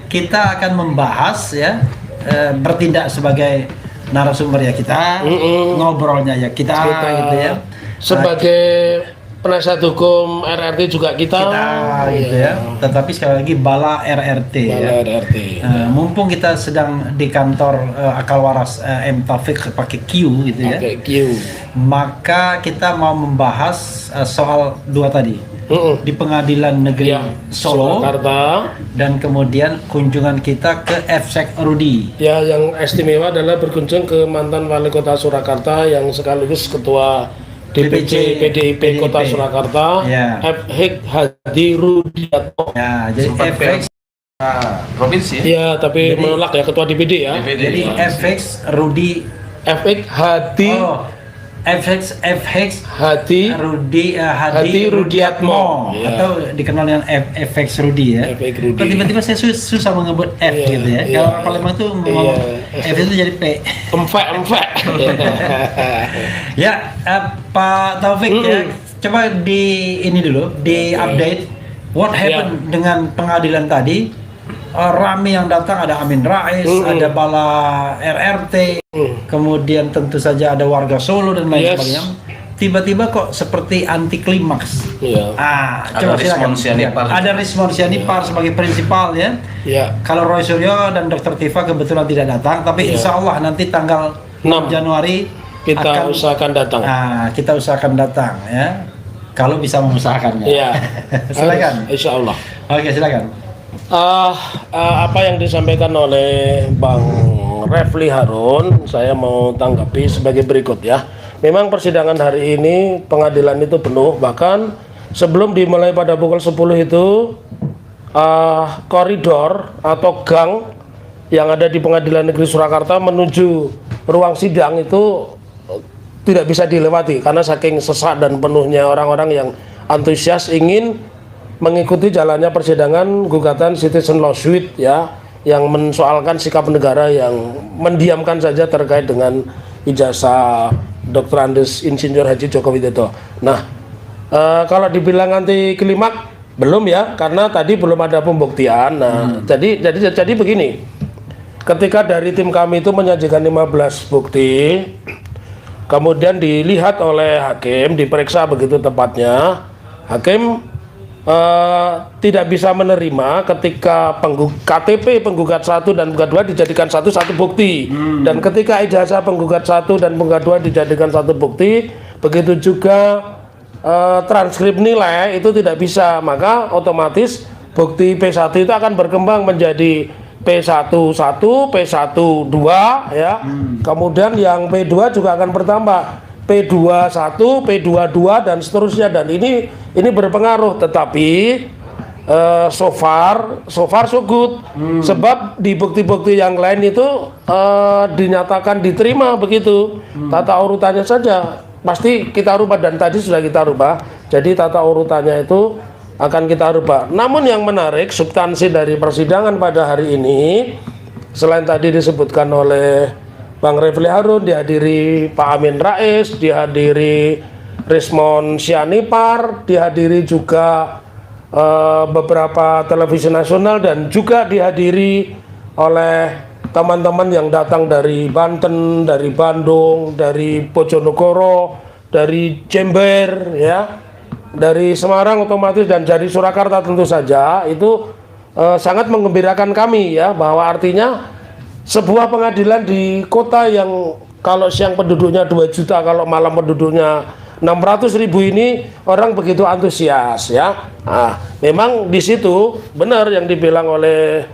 kita akan membahas ya, bertindak sebagai narasumber ya kita, ngobrolnya ya kita gitu ya. Sebagai penasihat hukum RRT juga kita gitu ya. Tetapi sekali lagi Bala RRT ya. RRT. Mumpung kita sedang di kantor Akal Waras M Taufik pakai Q gitu ya. Pakai Q. Maka kita mau membahas soal dua tadi. Di Pengadilan Negeri Solo, Surakarta, dan kemudian kunjungan kita ke FSEK Rudi. Ya, yang istimewa adalah berkunjung ke mantan wali kota Surakarta yang sekaligus ketua DPC PDIP Kota Surakarta, Ya. FX Hadi Rudiatmo. Ya, jadi FX provinsi. Ya, tapi menolak ya ketua DPD ya. jadi FX Rudi FX Hadi FX Hadi Hadi Rudiatmo Ya. atau dikenal dengan FX Rudi ya. FX Rudi. Kok tiba-tiba saya susah mengebut F gitu ya. Kalau orang Palembang tuh ngomong F itu jadi P. Empek. Ya, Pak Taufik ya, coba ini dulu di update what happened dengan pengadilan tadi. Rame yang datang, ada Amin Rais, ada Bala RRT, kemudian tentu saja ada warga Solo dan lain sebagainya. Tiba-tiba kok seperti anti klimaks. Coba silakan. Ada Rismon Sianipar sebagai prinsipal ya. Kalau Roy Suryo dan Dr. Tifa kebetulan tidak datang, tapi insya Allah nanti tanggal 6 Januari kita usahakan datang. Kita usahakan datang ya. Kalau bisa mengusahakannya. Silakan. Insya Allah. Oke, silakan. Apa yang disampaikan oleh Bang Refli Harun, saya mau tanggapi sebagai berikut ya. Memang persidangan hari ini pengadilan itu penuh, bahkan sebelum dimulai pada pukul 10 itu koridor atau gang yang ada di Pengadilan Negeri Surakarta menuju ruang sidang itu tidak bisa dilewati karena saking sesak dan penuhnya orang-orang yang antusias ingin mengikuti jalannya persidangan gugatan citizen lawsuit ya, yang mensoalkan sikap negara yang mendiamkan saja terkait dengan ijazah Dr. Andes Insinyur Haji Joko Widodo. Nah, kalau dibilang anti klimak belum ya, karena tadi belum ada pembuktian. Nah, jadi begini. Ketika dari tim kami itu menyajikan 15 bukti, kemudian dilihat oleh hakim, diperiksa begitu tepatnya, hakim tidak bisa menerima ketika KTP penggugat 1 dan penggugat 2 dijadikan satu bukti, dan ketika ijazah penggugat 1 dan penggugat 2 dijadikan satu bukti, begitu juga transkrip nilai itu tidak bisa, maka otomatis bukti P1 itu akan berkembang menjadi P11, P12 ya. Kemudian yang P2 juga akan bertambah, P21, P22 dan seterusnya, dan ini berpengaruh. Tetapi so far so good. Sebab di bukti-bukti yang lain itu dinyatakan diterima begitu. Tata urutannya saja pasti kita rubah, dan tadi sudah kita rubah. Jadi tata urutannya itu akan kita rubah. Namun yang menarik, substansi dari persidangan pada hari ini, selain tadi disebutkan oleh Bang Refli Harun, dihadiri Pak Amin Rais, dihadiri Rismon Sianipar, dihadiri juga beberapa televisi nasional, dan juga dihadiri oleh teman-teman yang datang dari Banten, dari Bandung, dari Bojonegoro, dari Jember ya, dari Semarang otomatis, dan dari Surakarta tentu saja. Itu sangat menggembirakan kami ya, bahwa artinya sebuah pengadilan di kota yang kalau siang penduduknya 2 juta, kalau malam penduduknya 600.000 ini, orang begitu antusias ya. Nah, memang di situ benar yang dibilang oleh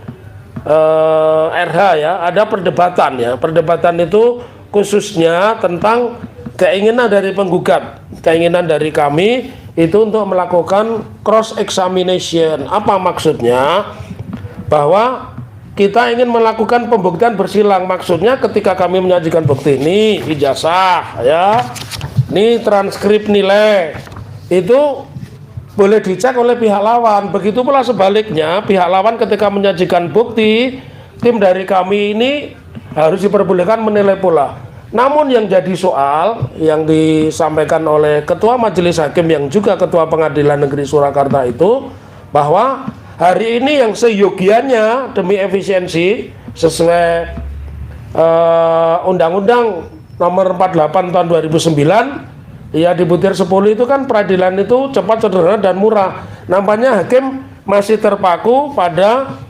RH ya, ada perdebatan ya. Perdebatan itu khususnya tentang keinginan dari penggugat, keinginan dari kami itu untuk melakukan cross examination. Apa maksudnya? Bahwa kita ingin melakukan pembuktian bersilang. Maksudnya ketika kami menyajikan bukti ini, ijazah ya, ini transkrip nilai, itu boleh dicek oleh pihak lawan. Begitu pula sebaliknya, pihak lawan ketika menyajikan bukti, tim dari kami ini harus diperbolehkan menilai pula. Namun yang jadi soal yang disampaikan oleh Ketua Majelis Hakim yang juga Ketua Pengadilan Negeri Surakarta itu, bahwa hari ini yang seyogianya demi efisiensi sesuai Undang-Undang Nomor 48 tahun 2009 ya di butir 10 itu kan peradilan itu cepat, sederhana dan murah. Nampaknya hakim masih terpaku pada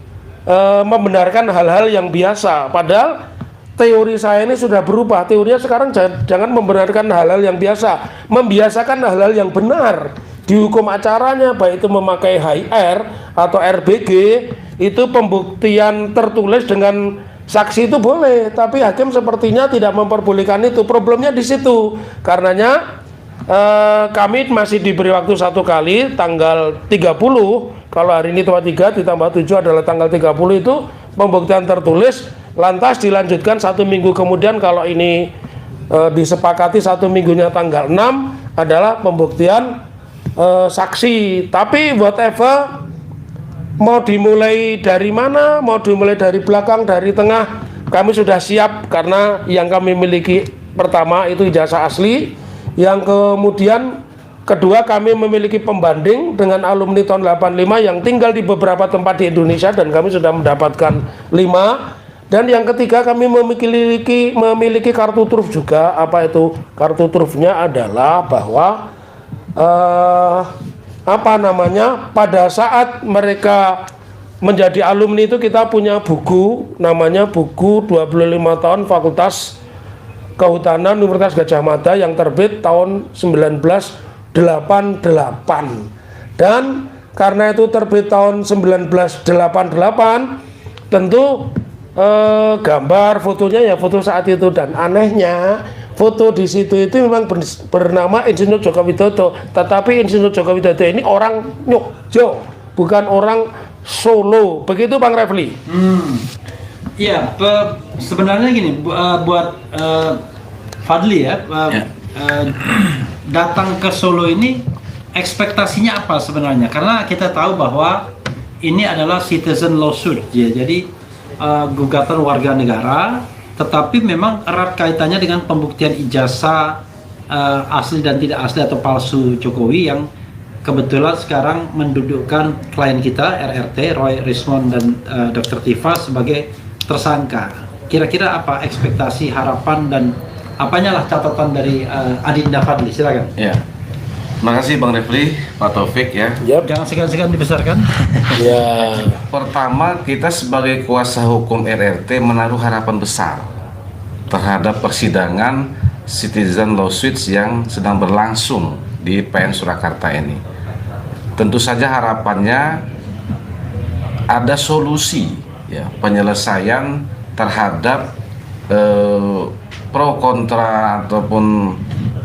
membenarkan hal-hal yang biasa, padahal teori saya ini sudah berubah. Teorinya sekarang jangan membenarkan hal-hal yang biasa, membiasakan hal-hal yang benar. Di hukum acaranya baik itu memakai HR atau RBG, itu pembuktian tertulis dengan saksi itu boleh, tapi hakim sepertinya tidak memperbolehkan itu. Problemnya di situ. Karenanya kami masih diberi waktu 1 kali tanggal 30. Kalau hari ini tanggal 3 ditambah 7 adalah tanggal 30 itu pembuktian tertulis. Lantas dilanjutkan 1 minggu kemudian, kalau ini disepakati 1 minggunya tanggal 6 adalah pembuktian saksi. Tapi whatever, mau dimulai dari mana, mau dimulai dari belakang, dari tengah, kami sudah siap. Karena yang kami miliki pertama itu ijazah asli, yang kemudian kedua kami memiliki pembanding dengan alumni tahun 85 yang tinggal di beberapa tempat di Indonesia dan kami sudah mendapatkan 5. Dan yang ketiga kami memiliki kartu truf juga. Apa itu kartu trufnya? Adalah bahwa pada saat mereka menjadi alumni itu kita punya buku, namanya buku 25 tahun Fakultas Kehutanan Universitas Gadjah Mada yang terbit tahun 1988. Dan karena itu terbit tahun 1988, tentu gambar fotonya ya foto saat itu. Dan anehnya foto di situ itu memang bernama Insinyur Joko Widodo, tetapi Insinyur Joko Widodo ini orang Yogyo, bukan orang Solo. Begitu Bang Refli. Iya, sebenarnya gini, buat Fadli ya, datang ke Solo ini ekspektasinya apa sebenarnya? Karena kita tahu bahwa ini adalah citizen lawsuit, ya, jadi gugatan warga negara. Tetapi memang erat kaitannya dengan pembuktian ijazah asli dan tidak asli atau palsu Jokowi, yang kebetulan sekarang mendudukkan klien kita RRT, Roy Rismond dan Dr. Tifa sebagai tersangka. Kira-kira apa ekspektasi, harapan, dan apanya lah catatan dari Adinda Fadli? Silakan. Ya. Terima kasih Bang Refli, Pak Taufik ya. Jangan segan-segan dibesarkan. Ya. Pertama, kita sebagai kuasa hukum RRT menaruh harapan besar terhadap persidangan citizen lawsuits yang sedang berlangsung di PN Surakarta ini. Tentu saja harapannya ada solusi ya, penyelesaian terhadap pro kontra ataupun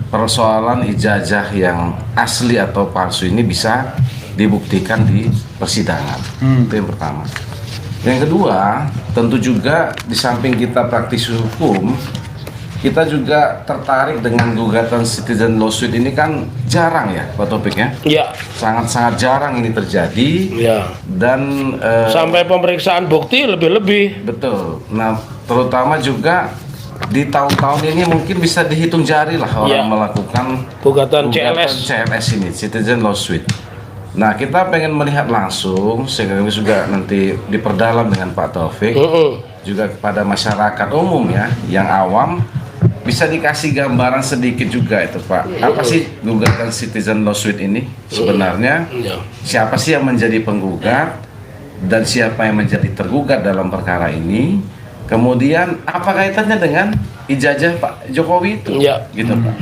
persoalan ijazah yang asli atau palsu ini bisa dibuktikan di persidangan. Itu yang pertama. Yang kedua, tentu juga di samping kita praktisi hukum, kita juga tertarik dengan gugatan citizen lawsuit ini. Kan jarang ya Pak Topik ya? Iya. Sangat-sangat jarang ini terjadi. Iya. Dan sampai pemeriksaan bukti lebih-lebih. betul. Nah, terutama juga di tahun-tahun ini mungkin bisa dihitung jari lah orang melakukan gugatan CLS ini, citizen lawsuit. Nah, kita pengen melihat langsung, sehingga kami juga nanti diperdalam dengan Pak Taufik, juga kepada masyarakat umum ya, yang awam, bisa dikasih gambaran sedikit juga itu Pak. Apa sih gugatan citizen lawsuit ini sebenarnya? Siapa sih yang menjadi penggugat dan siapa yang menjadi tergugat dalam perkara ini? Kemudian apa kaitannya dengan ijazah Pak Jokowi itu? Gitu Pak.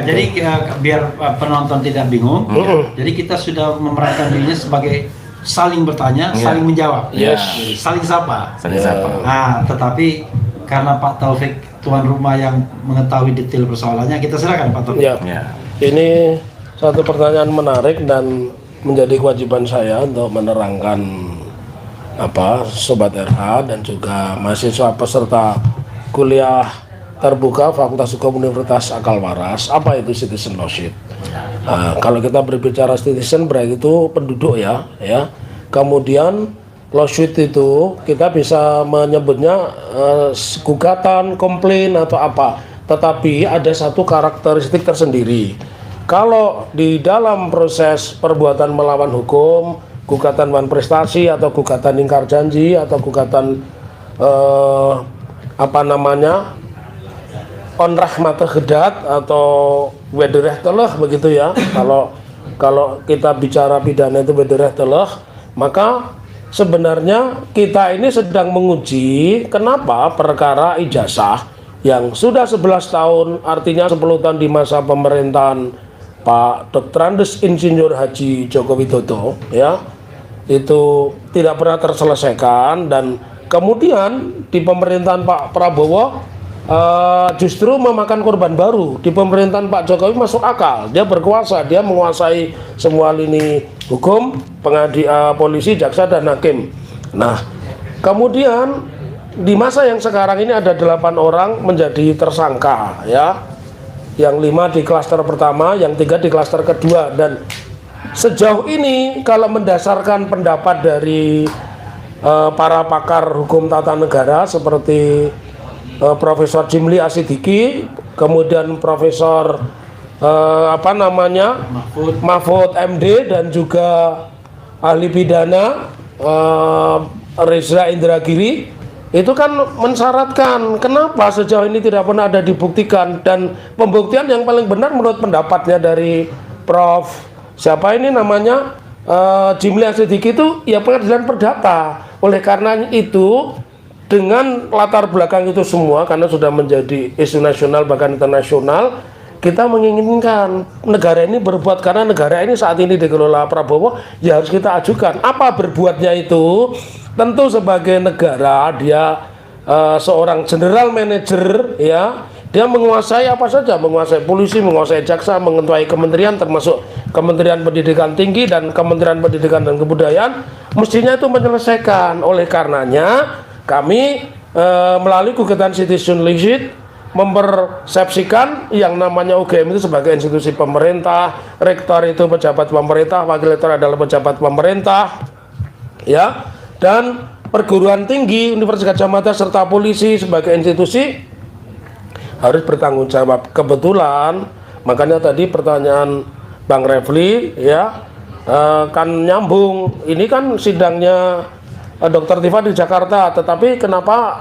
Jadi biar penonton tidak bingung, jadi kita sudah memerankan dirinya sebagai saling bertanya, saling menjawab, saling sapa. Nah, tetapi karena Pak Taufik tuan rumah yang mengetahui detail persoalannya, kita silakan Pak Taufik. Ini satu pertanyaan menarik dan menjadi kewajiban saya untuk menerangkan Sobat RH dan juga mahasiswa peserta kuliah terbuka Fakultas Hukum Universitas Akal Waras, apa itu citizen lawsuit? Kalau kita berbicara citizen berarti itu penduduk ya. Kemudian lawsuit itu kita bisa menyebutnya gugatan, komplain atau apa. Tetapi ada satu karakteristik tersendiri. Kalau di dalam proses perbuatan melawan hukum, gugatan wan prestasi atau gugatan ingkar janji atau gugatan onrah mata gedat atau wedereh teleh begitu ya. Kalau kita bicara pidana itu wedereh teleh, maka sebenarnya kita ini sedang menguji kenapa perkara ijazah yang sudah 11 tahun, artinya 10 tahun di masa pemerintahan Pak Dr. Andes Insinyur Haji Joko Widodo ya, itu tidak pernah terselesaikan, dan kemudian di pemerintahan Pak Prabowo justru memakan korban baru. Di pemerintahan Pak Jokowi masuk akal, dia berkuasa, dia menguasai semua lini hukum, polisi, jaksa, dan hakim. Nah, kemudian di masa yang sekarang ini ada 8 orang menjadi tersangka ya, yang 5 di klaster pertama, yang 3 di klaster kedua. Dan sejauh ini kalau mendasarkan pendapat dari para pakar hukum tata negara seperti Profesor Jimli Asidiki, kemudian Profesor Mahfud MD, dan juga ahli pidana Reza Indragiri, itu kan mensyaratkan kenapa sejauh ini tidak pernah ada dibuktikan. Dan pembuktian yang paling benar menurut pendapatnya dari Prof siapa ini namanya Jimli Asidiki itu ya pengadilan perdata. Oleh karena itu, dengan latar belakang itu semua, karena sudah menjadi isu nasional bahkan internasional, kita menginginkan negara ini berbuat, karena negara ini saat ini dikelola Prabowo, ya harus kita ajukan. Apa berbuatnya itu? Tentu sebagai negara dia seorang general manager ya, dia menguasai apa saja, menguasai polisi, menguasai jaksa, menguasai kementerian, termasuk Kementerian Pendidikan Tinggi dan Kementerian Pendidikan dan Kebudayaan, mestinya itu menyelesaikan. Oleh karenanya kami melalui gugatan citizen lawsuit mempersepsikan yang namanya UGM itu sebagai institusi pemerintah, rektor itu pejabat pemerintah, wakil rektor adalah pejabat pemerintah ya, dan perguruan tinggi, Universitas Gadjah Mada serta polisi sebagai institusi harus bertanggung jawab. Kebetulan makanya tadi pertanyaan Bang Refli ya kan nyambung, ini kan sidangnya Dr. Tifa di Jakarta, tetapi kenapa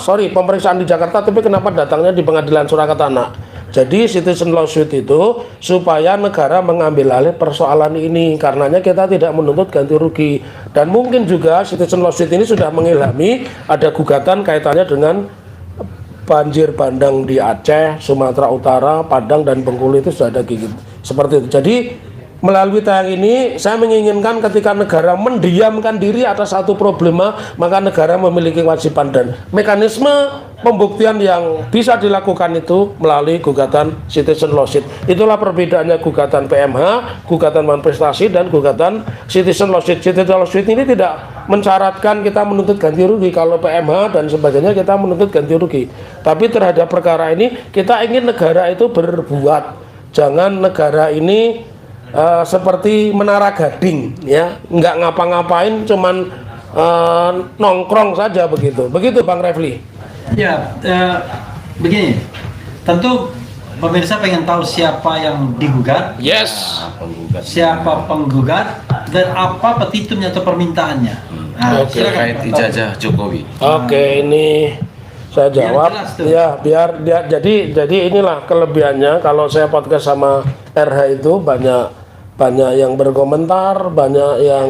pemeriksaan di Jakarta, tapi kenapa datangnya di Pengadilan Surakarta Anak? Jadi citizen lawsuit itu supaya negara mengambil alih persoalan ini, karenanya kita tidak menuntut ganti rugi. Dan mungkin juga citizen lawsuit ini sudah mengilhami ada gugatan kaitannya dengan banjir bandang di Aceh, Sumatera Utara, Padang, dan Bengkulu, itu sudah ada gigit seperti itu. Jadi melalui tayang ini saya menginginkan ketika negara mendiamkan diri atas satu problema, maka negara memiliki kewajiban dan mekanisme pembuktian yang bisa dilakukan itu melalui gugatan citizen lawsuit. Itulah perbedaannya gugatan PMH, gugatan wan prestasi, dan gugatan citizen lawsuit. Citizen lawsuit ini tidak mensyaratkan kita menuntut ganti rugi. Kalau PMH dan sebagainya kita menuntut ganti rugi. Tapi terhadap perkara ini kita ingin negara itu berbuat. Jangan negara ini seperti Menara Gading ya, nggak ngapa-ngapain, cuman nongkrong saja begitu Bang Refli ya. Begini, tentu pemirsa pengen tahu siapa yang digugat, siapa penggugat, dan apa petitumnya atau permintaannya. Terkait ijazah Jokowi. Ini saya jawab ya, biar dia, jadi inilah kelebihannya kalau saya podcast sama RH itu banyak yang berkomentar, banyak yang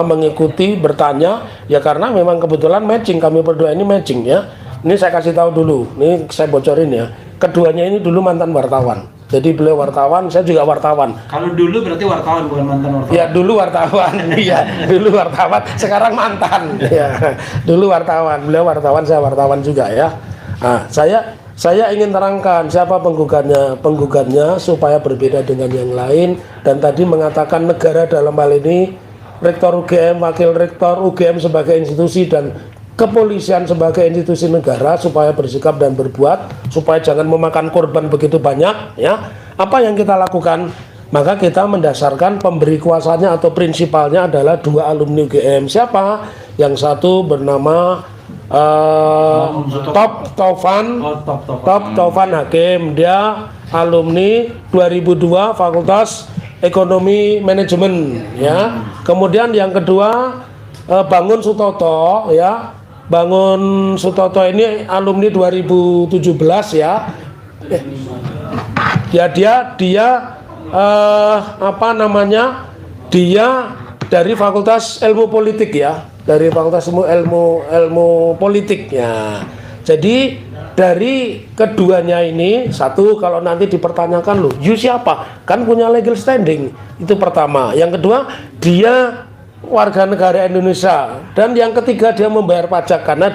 mengikuti, bertanya ya, karena memang kebetulan matching, kami berdua ini matching ya. Ini saya kasih tahu dulu, ini saya bocorin ya, keduanya ini dulu mantan wartawan. Jadi beliau wartawan, saya juga wartawan. Kalau dulu berarti wartawan, bukan mantan wartawan. Ya dulu wartawan, iya dulu wartawan, sekarang mantan. Ya dulu wartawan, beliau wartawan, saya wartawan juga ya. Nah, saya ingin terangkan siapa penggugatnya supaya berbeda dengan yang lain. Dan tadi mengatakan negara dalam hal ini, Rektor UGM, Wakil Rektor UGM sebagai institusi, dan kepolisian sebagai institusi negara supaya bersikap dan berbuat, supaya jangan memakan korban begitu banyak ya. Apa yang kita lakukan? Maka kita mendasarkan pemberi kuasanya atau prinsipalnya adalah 2 alumni UGM. Siapa? Yang satu bernama Top Taufan Hakim, dia alumni 2002 Fakultas ekonomi manajemen ya. Kemudian yang kedua Bangun Sutoto ya. Bangun Sutoto ini alumni 2017 ya. Dia apa namanya? Dia dari Fakultas Ilmu Politik ya. Dari Fakultas Ilmu Politik ya. Jadi dari keduanya ini, satu, kalau nanti dipertanyakan loh, you siapa? Kan punya legal standing. Itu pertama. Yang kedua, dia warga negara Indonesia. Dan yang ketiga, dia membayar pajak karena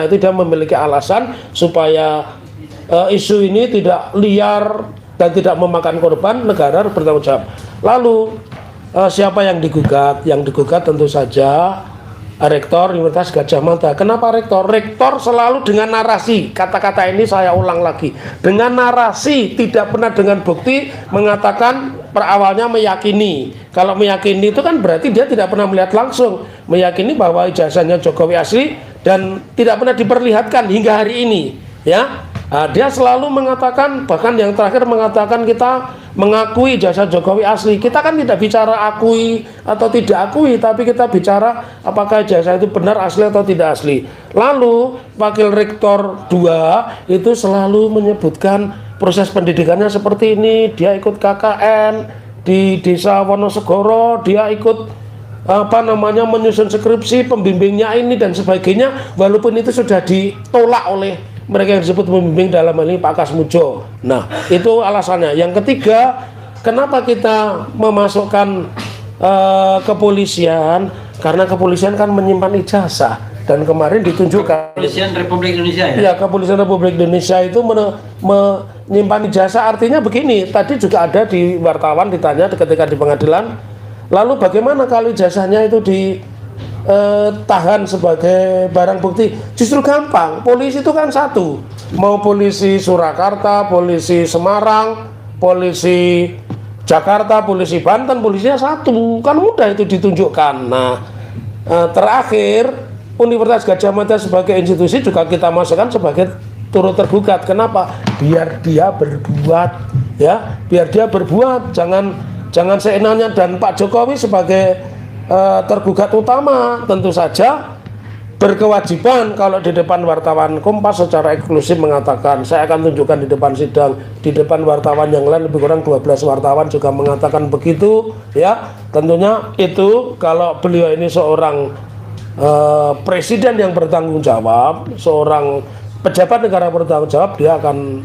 itu dia memiliki alasan supaya isu ini tidak liar dan tidak memakan korban, negara harus bertanggung jawab. Lalu siapa yang digugat? Yang digugat tentu saja Rektor Universitas Gadjah Mada. Kenapa rektor? Rektor selalu dengan narasi. Kata-kata ini saya ulang lagi. Dengan narasi, tidak pernah dengan bukti, mengatakan awalnya meyakini. Kalau meyakini itu kan berarti dia tidak pernah melihat langsung. Meyakini bahwa ijazahnya Jokowi asli dan tidak pernah diperlihatkan hingga hari ini. Ya, dia selalu mengatakan, bahkan yang terakhir mengatakan kita mengakui jasa Jokowi asli. Kita kan tidak bicara akui atau tidak akui, tapi kita bicara apakah jasa itu benar asli atau tidak asli. Lalu Wakil Rektor 2 itu selalu menyebutkan proses pendidikannya seperti ini. Dia ikut KKN di Desa Wonosegoro, dia ikut menyusun skripsi, pembimbingnya ini dan sebagainya, walaupun itu sudah ditolak oleh mereka yang disebut pembimbing dalam hal ini Pak Kasmujo. Nah, itu alasannya. Yang ketiga, kenapa kita memasukkan kepolisian? Karena kepolisian kan menyimpan ijazah. Dan kemarin ditunjukkan Kepolisian Republik Indonesia ya? Iya, Kepolisian Republik Indonesia itu menyimpan ijazah. Artinya begini, tadi juga ada di wartawan ditanya ketika di pengadilan, lalu bagaimana kalau ijazahnya itu tahan sebagai barang bukti? Justru gampang. Polisi itu kan satu, mau polisi Surakarta, polisi Semarang, polisi Jakarta, polisi Banten, polisinya satu, kan mudah itu ditunjukkan. Nah, terakhir Universitas Gadjah Mada sebagai institusi juga kita masukkan sebagai turut tergugat. Kenapa? Biar dia berbuat, ya, biar dia berbuat, jangan seenaknya. Dan Pak Jokowi sebagai tergugat utama tentu saja berkewajiban kalau di depan wartawan Kompas secara eksklusif mengatakan, saya akan tunjukkan di depan sidang, di depan wartawan yang lain lebih kurang 12 wartawan juga mengatakan begitu, ya. Tentunya itu kalau beliau ini seorang presiden yang bertanggung jawab, seorang pejabat negara bertanggung jawab, dia akan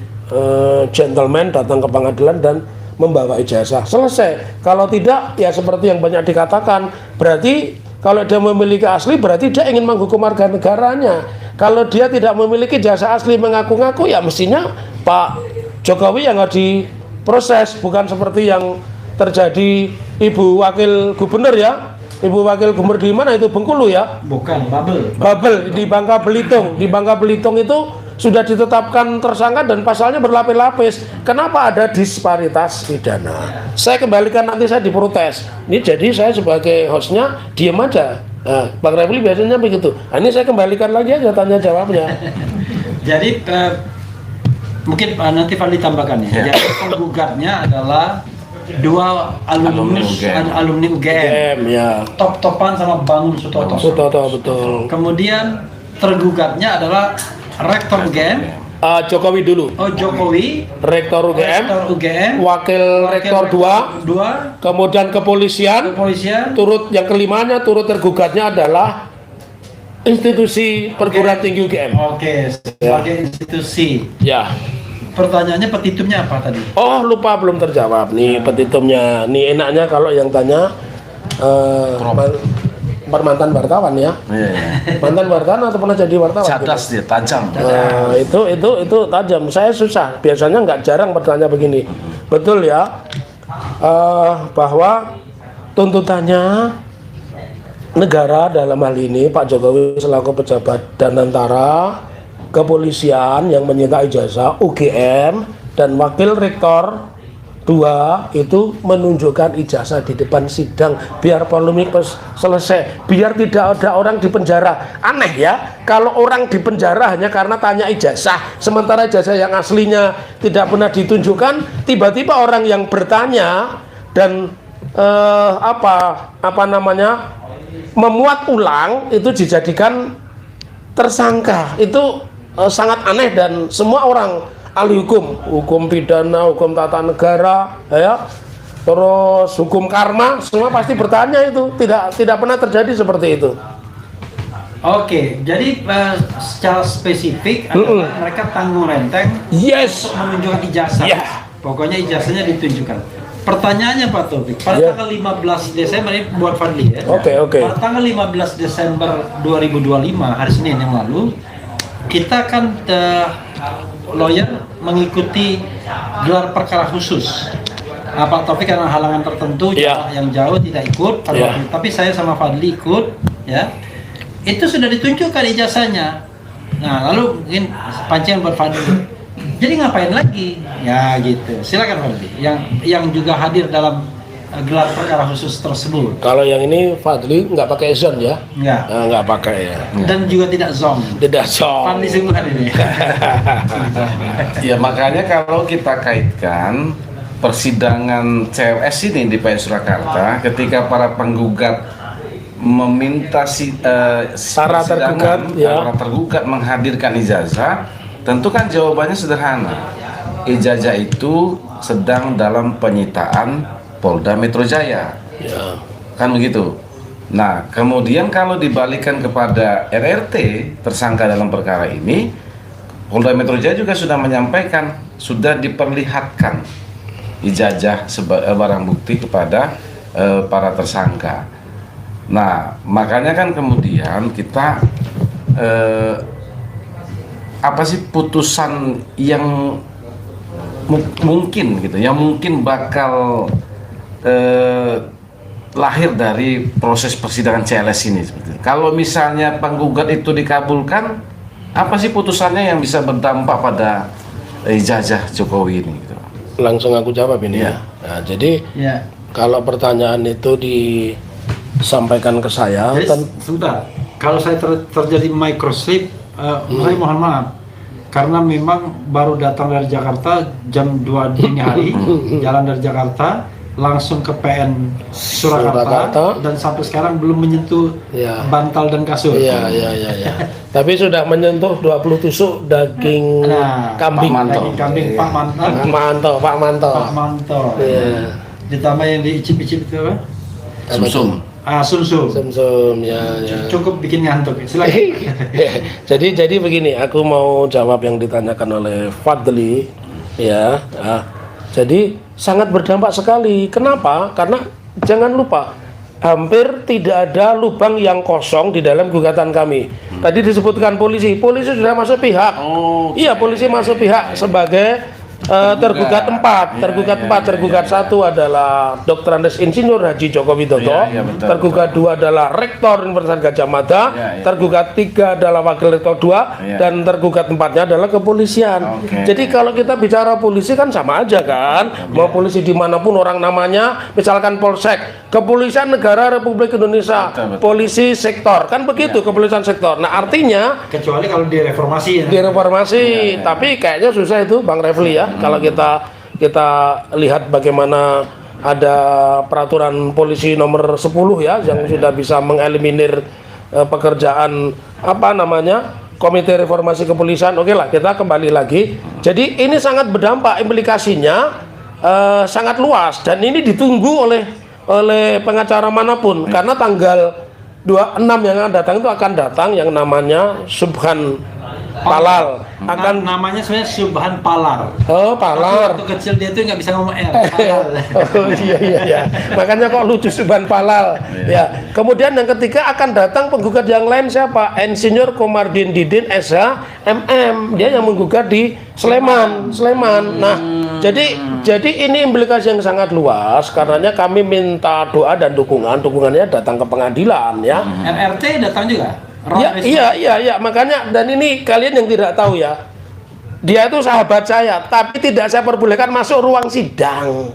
gentleman datang ke pengadilan dan membawa ijazah, selesai. Kalau tidak, ya seperti yang banyak dikatakan, berarti kalau dia memiliki asli berarti dia ingin menghukum warga negaranya. Kalau dia tidak memiliki ijazah asli mengaku-ngaku, ya mestinya Pak Jokowi yang harus diproses, bukan seperti yang terjadi Ibu Wakil Gubernur ya. Ibu Wakil Gubernur di mana itu? Bengkulu ya? Bukan, Babel di Bangka Belitung. Di Bangka Belitung itu sudah ditetapkan tersangka dan pasalnya berlapis-lapis. Kenapa ada disparitas pidana? Saya kembalikan, nanti saya diprotes. Ini jadi saya sebagai hostnya diam aja. Nah, Bang Refli biasanya begitu. Nah, ini saya kembalikan lagi aja tanya jawabnya. Jadi mungkin nanti Fadli tambahkan ya. Jadi penggugatnya adalah dua alumni UGM ya. Top-topan sama Bangun Sutoto. Betul. Kemudian tergugatnya adalah Rektor UGM. Jokowi dulu. Oh, Jokowi. Rektor UGM. Wakil Rektor 2. Kemudian kepolisian. Turut yang kelimanya, turut tergugatnya adalah institusi perguruan tinggi UGM. Oke, sebagai institusi. Ya. Pertanyaannya petitumnya apa tadi? Oh, lupa, belum terjawab. Nih petitumnya. Nih enaknya kalau yang tanya mantan wartawan ya. Mantan wartawan atau pernah jadi wartawan? Cerdas dia, tajam. Itu tajam. Saya susah. Biasanya nggak jarang bertanya begini. Betul ya, bahwa tuntutannya negara dalam hal ini Pak Jokowi selaku pejabat dan tentara, kepolisian yang menyita ijazah UGM dan wakil rektor 2 itu menunjukkan ijazah di depan sidang biar polemik selesai, biar tidak ada orang di penjara. Aneh ya, kalau orang di penjara hanya karena tanya ijazah, sementara ijazah yang aslinya tidak pernah ditunjukkan, tiba-tiba orang yang bertanya dan apa namanya memuat ulang itu dijadikan tersangka. Itu sangat aneh dan semua orang ahli hukum pidana, hukum tata negara, ya, terus hukum karma, semua pasti bertanya itu. Tidak pernah terjadi seperti itu. Oke, jadi secara spesifik adalah mereka tanggung renteng Yes. untuk menunjukkan ijazah. Ya. Pokoknya ijazahnya ditunjukkan. Pertanyaannya Pak Taufik, pada Ya. tanggal 15 Desember ini buat Fadli ya. Oke. Pada tanggal 15 Desember 2025 hari Senin yang lalu, kita kan lawyer mengikuti gelar perkara khusus. Pak Taufik karena halangan tertentu Ya. yang jauh tidak ikut, Ya. tapi saya sama Fadli ikut, ya. Itu sudah ditunjukkan ijazahnya. Nah, lalu mungkin pancingan buat Fadli. Jadi ngapain lagi? Ya gitu. Silakan Fadli. Yang juga hadir dalam gelar perkara khusus tersebut. Kalau yang ini Fadli nggak pakai zone ya? Enggak. Nggak pakai ya. Dan juga tidak zong. Tidak zone. Fadli sungguhan ini. Ya makanya kalau kita kaitkan persidangan CLS ini di PN Surakarta, ketika para penggugat meminta Para tergugat, ya. para tergugat menghadirkan ijazah, tentu kan jawabannya sederhana. Ijazah itu sedang dalam penyitaan Polda Metro Jaya, Ya. kan begitu. Nah, kemudian kalau dibalikan kepada RRT tersangka dalam perkara ini, Polda Metro Jaya juga sudah menyampaikan, sudah diperlihatkan ijazah barang bukti kepada para tersangka. Nah, makanya kan kemudian kita apa sih putusan yang mungkin gitu, yang mungkin bakal lahir dari proses persidangan CLS ini seperti itu. Kalau misalnya penggugat itu dikabulkan, apa sih putusannya yang bisa berdampak pada ijazah Jokowi ini gitu. Langsung aku jawab ini Ya. ya. Nah, jadi Ya. kalau pertanyaan itu disampaikan ke saya, Jadi, kan sebentar. Kalau saya terjadi microslip, saya mohon maaf. Karena memang baru datang dari Jakarta jam 2 dini hari, jalan dari Jakarta langsung ke PN Surakarta, Surakarta. dan sampai sekarang belum menyentuh Ya. bantal dan kasur. iya. Tapi sudah menyentuh 20 tusuk daging Nah, kambing. daging kambing Pak Manto. Pak Manto. Pak Manto. Iya. Ditambah yang diicip-icip itu apa? Sumsum. Sumsum. Sum-sum ya. Cukup bikin ngantuk. Silakan. jadi begini, aku mau jawab yang ditanyakan oleh Fadli ya. Jadi sangat berdampak sekali. Kenapa? Karena jangan lupa hampir tidak ada lubang yang kosong di dalam gugatan kami. Tadi disebutkan polisi sudah masuk pihak. Iya, polisi masuk pihak sebagai tergugat empat, tergugat satu adalah Dr. Andes Insinyur Haji Joko Widodo, Iya, betul, tergugat dua adalah Rektor Universitas Gadjah Mada, tergugat tiga adalah Wakil Rektor 2, dan tergugat empatnya adalah kepolisian. Oke. Jadi kalau kita bicara polisi kan sama aja kan, mau polisi dimanapun orang namanya, misalkan Polsek, Kepolisian Negara Republik Indonesia, Betul. polisi sektor, kan begitu kepolisian sektor. Nah artinya Kecuali kalau direformasi ya. direformasi, tapi kayaknya susah itu Bang Refli ya. Kalau kita lihat bagaimana ada peraturan polisi nomor 10 ya yang sudah bisa mengeliminir pekerjaan apa namanya Komite Reformasi Kepolisian. Oke lah, kita kembali lagi. Jadi ini sangat berdampak, implikasinya sangat luas dan ini ditunggu oleh pengacara manapun karena tanggal 26 yang akan datang itu akan datang yang namanya Subhan Palal akan namanya sebenarnya Subhan Palar. Palar. Waktu kecil dia tuh nggak bisa ngomong R. Palal. Oh iya. Makanya kok lucu Subhan Palal. Ya. Kemudian yang ketiga akan datang penggugat yang lain siapa? Insinyur Komardin Didin SH MM. Dia yang menggugat di Sleman. Nah, jadi ini implikasi yang sangat luas karenanya kami minta doa dan dukungannya datang ke pengadilan ya. RRT datang juga. Iya, makanya dan ini kalian yang tidak tahu ya, dia itu sahabat saya, tapi tidak saya perbolehkan masuk ruang sidang.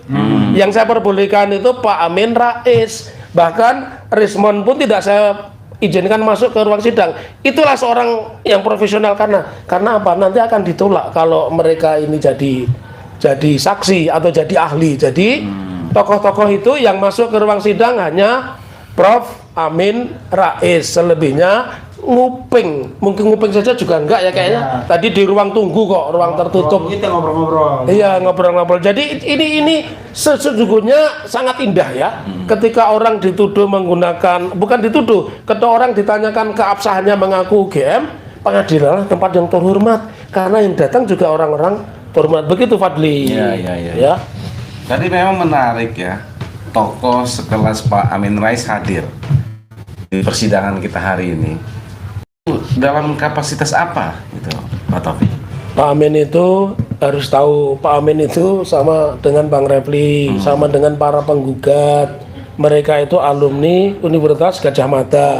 Yang saya perbolehkan itu Pak Amin Rais, bahkan Rismon pun tidak saya izinkan masuk ke ruang sidang. Itulah seorang yang profesional karena apa? Nanti akan ditolak kalau mereka ini jadi saksi atau jadi ahli. Jadi tokoh-tokoh itu yang masuk ke ruang sidang hanya Prof. Amin Rais, selebihnya nguping, mungkin nguping saja juga enggak ya kayaknya. Ya. Tadi di ruang tunggu kok, ruang tertutup. Kita ngobrol-ngobrol. Iya, ngobrol-ngobrol. Jadi ini sesungguhnya sangat indah ya. Ketika orang dituduh menggunakan, bukan dituduh, ketika orang ditanyakan keabsahannya mengaku UGM, pengadilan tempat yang terhormat karena yang datang juga orang-orang terhormat. Begitu Fadli. Iya. Ya. Tadi memang menarik ya, tokoh sekelas Pak Amin Rais hadir di persidangan kita hari ini. Dalam kapasitas apa gitu, Pak Taufik? Pak Amin itu harus tahu, Pak Amin itu sama dengan Bang Refli, sama dengan para penggugat. Mereka itu alumni Universitas Gadjah Mada.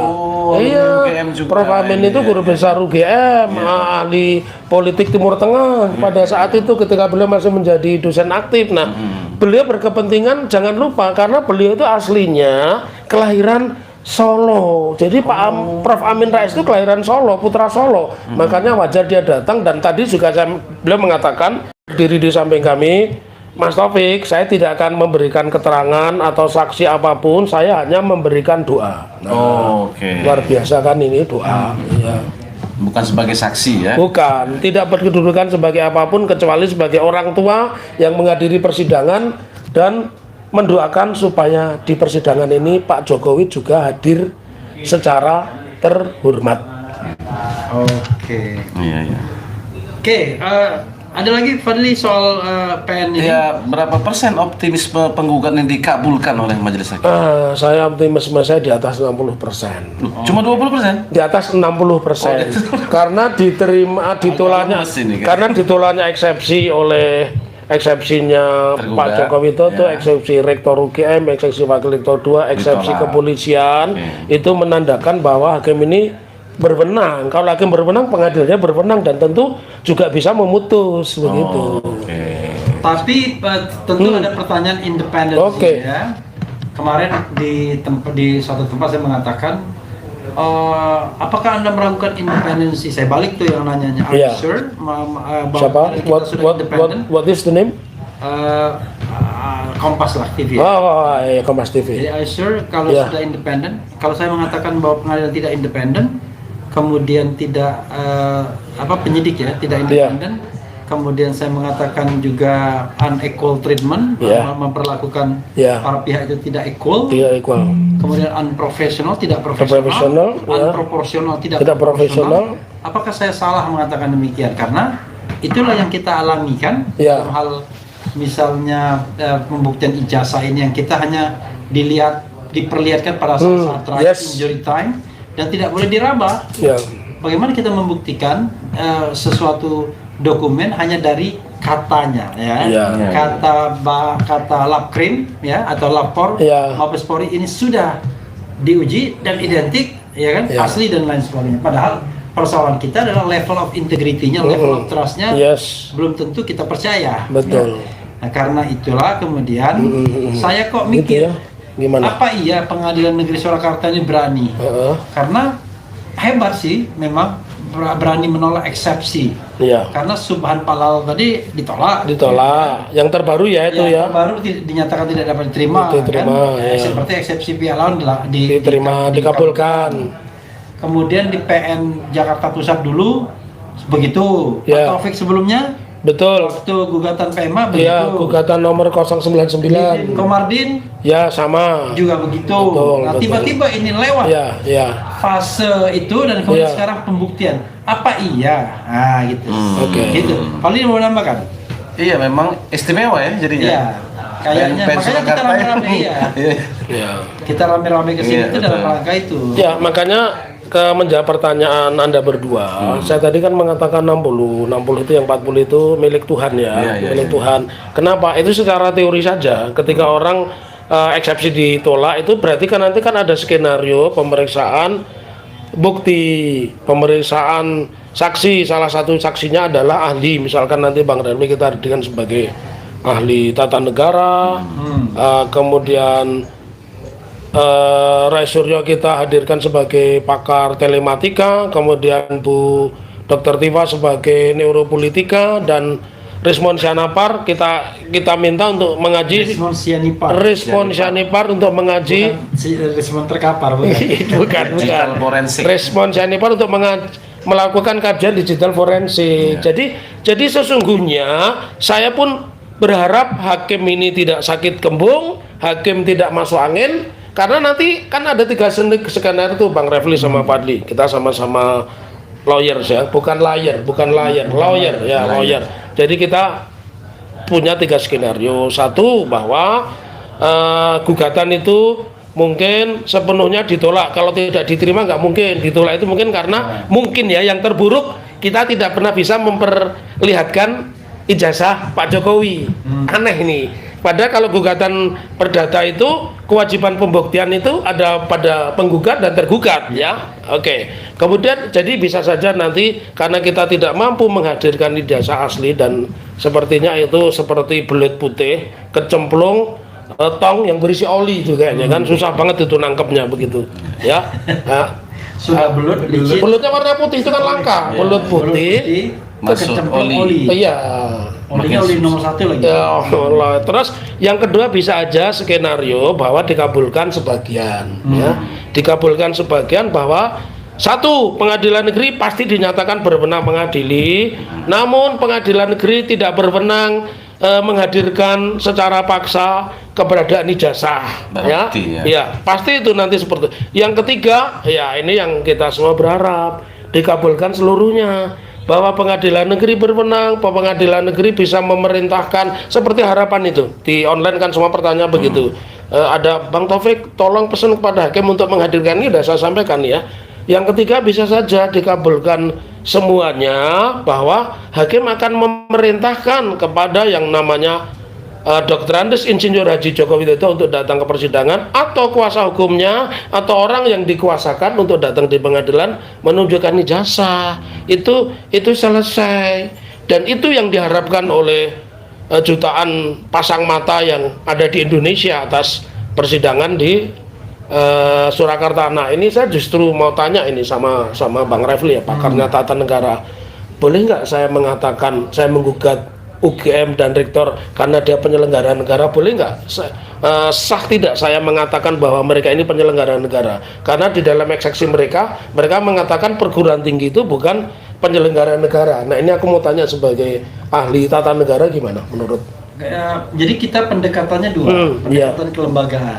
Iya, UGM juga. Prof. Amin itu guru besar UGM, ahli politik Timur Tengah. Pada saat itu ketika beliau masih menjadi dosen aktif. Nah, beliau berkepentingan, jangan lupa karena beliau itu aslinya kelahiran Solo. Jadi Prof. Amin Rais itu kelahiran Solo, putra Solo. Makanya wajar dia datang, dan tadi juga beliau mengatakan berdiri di samping kami, Mas Taufik, saya tidak akan memberikan keterangan atau saksi apapun, saya hanya memberikan doa. Oke. Luar biasa kan ini doa. Iya. Bukan sebagai saksi ya? Bukan, tidak berkedudukan sebagai apapun kecuali sebagai orang tua yang menghadiri persidangan dan mendoakan supaya di persidangan ini Pak Jokowi juga hadir secara terhormat. Oke. Iya. Oke, ada lagi Fadli soal PN ini? Ya, berapa persen optimisme penggugat yang dikabulkan oleh majelis hakim? Saya optimisme saya di atas 60%. Cuma 20%? Di atas 60%. Karena ditolaknya karena ditolaknya eksepsi oleh eksepsinya Tergugat, Pak Jokowi itu ya. Eksepsi Rektor UGM, eksepsi Wakil Rektor 2, eksepsi Ditolak. kepolisian. Itu menandakan bahwa hakim ini berwenang. Kalau hakim berwenang, pengadilannya berwenang dan tentu juga bisa memutus begitu. Oke. Tapi tentu ada pertanyaan independen Oke. ya. Kemarin di suatu tempat saya mengatakan, apakah Anda meragukan independensi? Saya balik tuh yang nanyanya. Are you Iya. sure? Siapa? Kita sudah independen? What is the name? Kompas lah TV. Iya, Kompas TV. Jadi are you sure kalau Iya. sudah independen? Kalau saya mengatakan bahwa pengadilan tidak independen, kemudian tidak penyidik ya tidak independen, kemudian saya mengatakan juga unequal treatment, memperlakukan para pihak itu tidak equal, kemudian unprofessional, tidak profesional, unproporsional, tidak profesional. Apakah saya salah mengatakan demikian? Karena itulah yang kita alami kan dalam hal misalnya pembuktian ijazah ini yang kita hanya diperlihatkan pada saat terakhir injury time dan tidak boleh diraba. Bagaimana kita membuktikan sesuatu dokumen hanya dari katanya kata labkrim ya atau lapor Mabes Polri ini sudah diuji dan identik ya kan asli dan lain sebagainya. Padahal persoalan kita adalah level of integrity-nya, level of trust-nya belum tentu kita percaya. Betul. Nah, karena itulah kemudian saya kok mikir gimana? Apa iya Pengadilan Negeri Surakarta ini berani? Karena hebat sih memang berani menolak eksepsi. Karena Subhan Palal tadi ditolak. Yang terbaru ya itu ya. Terbaru dinyatakan tidak dapat diterima. Seperti eksepsi pihak lawan dikabulkan. Kemudian di PN Jakarta Pusat dulu begitu. Pak Taufik sebelumnya betul. Waktu gugatan PMA begitu. Iya, gugatan nomor 099. Komardin sama. Juga begitu. Nah, tiba-tiba ini lewat. Fase itu dan kemudian sekarang pembuktian. Apa iya? Nah, gitu. Gitu. Paling mau nambahkan? Iya, memang istimewa ya jadinya. Iya. Kayaknya makanya kita rame-rame Kita rame-rame ke sini itu dalam rangka itu. Ya, makanya menjawab pertanyaan Anda berdua, saya tadi kan mengatakan 60 itu yang 40 itu milik Tuhan milik Tuhan. Kenapa? Itu secara teori saja. Ketika orang eksepsi ditolak itu berarti kan nanti kan ada skenario pemeriksaan bukti, pemeriksaan saksi. Salah satu saksinya adalah ahli, misalkan nanti Bang Refli kita hadirkan sebagai ahli tata negara, kemudian Rai Suryo kita hadirkan sebagai pakar telematika, kemudian Bu Dr. Tifa sebagai neuropolitika, dan Rismon Sianipar kita minta untuk mengaji Rismon Sianipar. Rismon Sianipar untuk mengaji Rismon terkapar bukan. bukan. Digital forensik. Rismon Sianipar untuk melakukan kajian digital forensik. Jadi sesungguhnya saya pun berharap hakim ini tidak sakit kembung, hakim tidak masuk angin, karena nanti kan ada 3 skenario itu Bang Refli sama Fadli. Kita sama-sama lawyers ya, bukan lawyer. Jadi kita punya 3 skenario. Satu, bahwa gugatan itu mungkin sepenuhnya ditolak. Kalau tidak diterima nggak mungkin ditolak, itu mungkin karena mungkin ya yang terburuk kita tidak pernah bisa memperlihatkan ijazah Pak Jokowi. Aneh nih. Padahal kalau gugatan perdata itu kewajiban pembuktian itu ada pada penggugat dan tergugat ya. Oke. Kemudian jadi bisa saja nanti karena kita tidak mampu menghadirkan ijazah asli dan sepertinya itu seperti belut putih kecemplung tong yang berisi oli juga kayaknya kan, susah banget itu nangkepnya begitu ya. Sudah belut, licin. Belutnya warna putih itu kan langka. Belut putih masuk kecemplung oli. iya. Olinya oli nomor 1 lagi. Ya Allah. Terus yang kedua bisa aja skenario bahwa dikabulkan sebagian ya. Dikabulkan sebagian bahwa satu, pengadilan negeri pasti dinyatakan berwenang mengadili, namun pengadilan negeri tidak berwenang menghadirkan secara paksa keberadaan ijazah ya. Ya, pasti itu nanti seperti itu. Yang ketiga, ya ini yang kita semua berharap dikabulkan seluruhnya, bahwa pengadilan negeri berwenang, bahwa pengadilan negeri bisa memerintahkan seperti harapan itu. Di online kan semua pertanyaan begitu. Ada Bang Taufik, tolong pesan kepada hakim untuk menghadirkan ini, sudah saya sampaikan ya. Yang ketiga bisa saja dikabulkan semuanya bahwa hakim akan memerintahkan kepada yang namanya Dr. Andes Insinyur Haji Joko Widodo untuk datang ke persidangan, atau kuasa hukumnya atau orang yang dikuasakan untuk datang di pengadilan menunjukkan ijazah. Itu selesai, dan itu yang diharapkan oleh jutaan pasang mata yang ada di Indonesia atas persidangan di Surakarta. Nah, ini saya justru mau tanya ini sama Bang Refli ya, pakarnya tata negara. Boleh nggak saya mengatakan saya menggugat UGM dan Rektor karena dia penyelenggara negara? Boleh nggak? Sah tidak saya mengatakan bahwa mereka ini penyelenggara negara? Karena di dalam eksepsi mereka mengatakan perguruan tinggi itu bukan penyelenggara negara. Nah, ini aku mau tanya sebagai ahli tata negara, gimana menurut? Jadi kita pendekatannya dua, pendekatan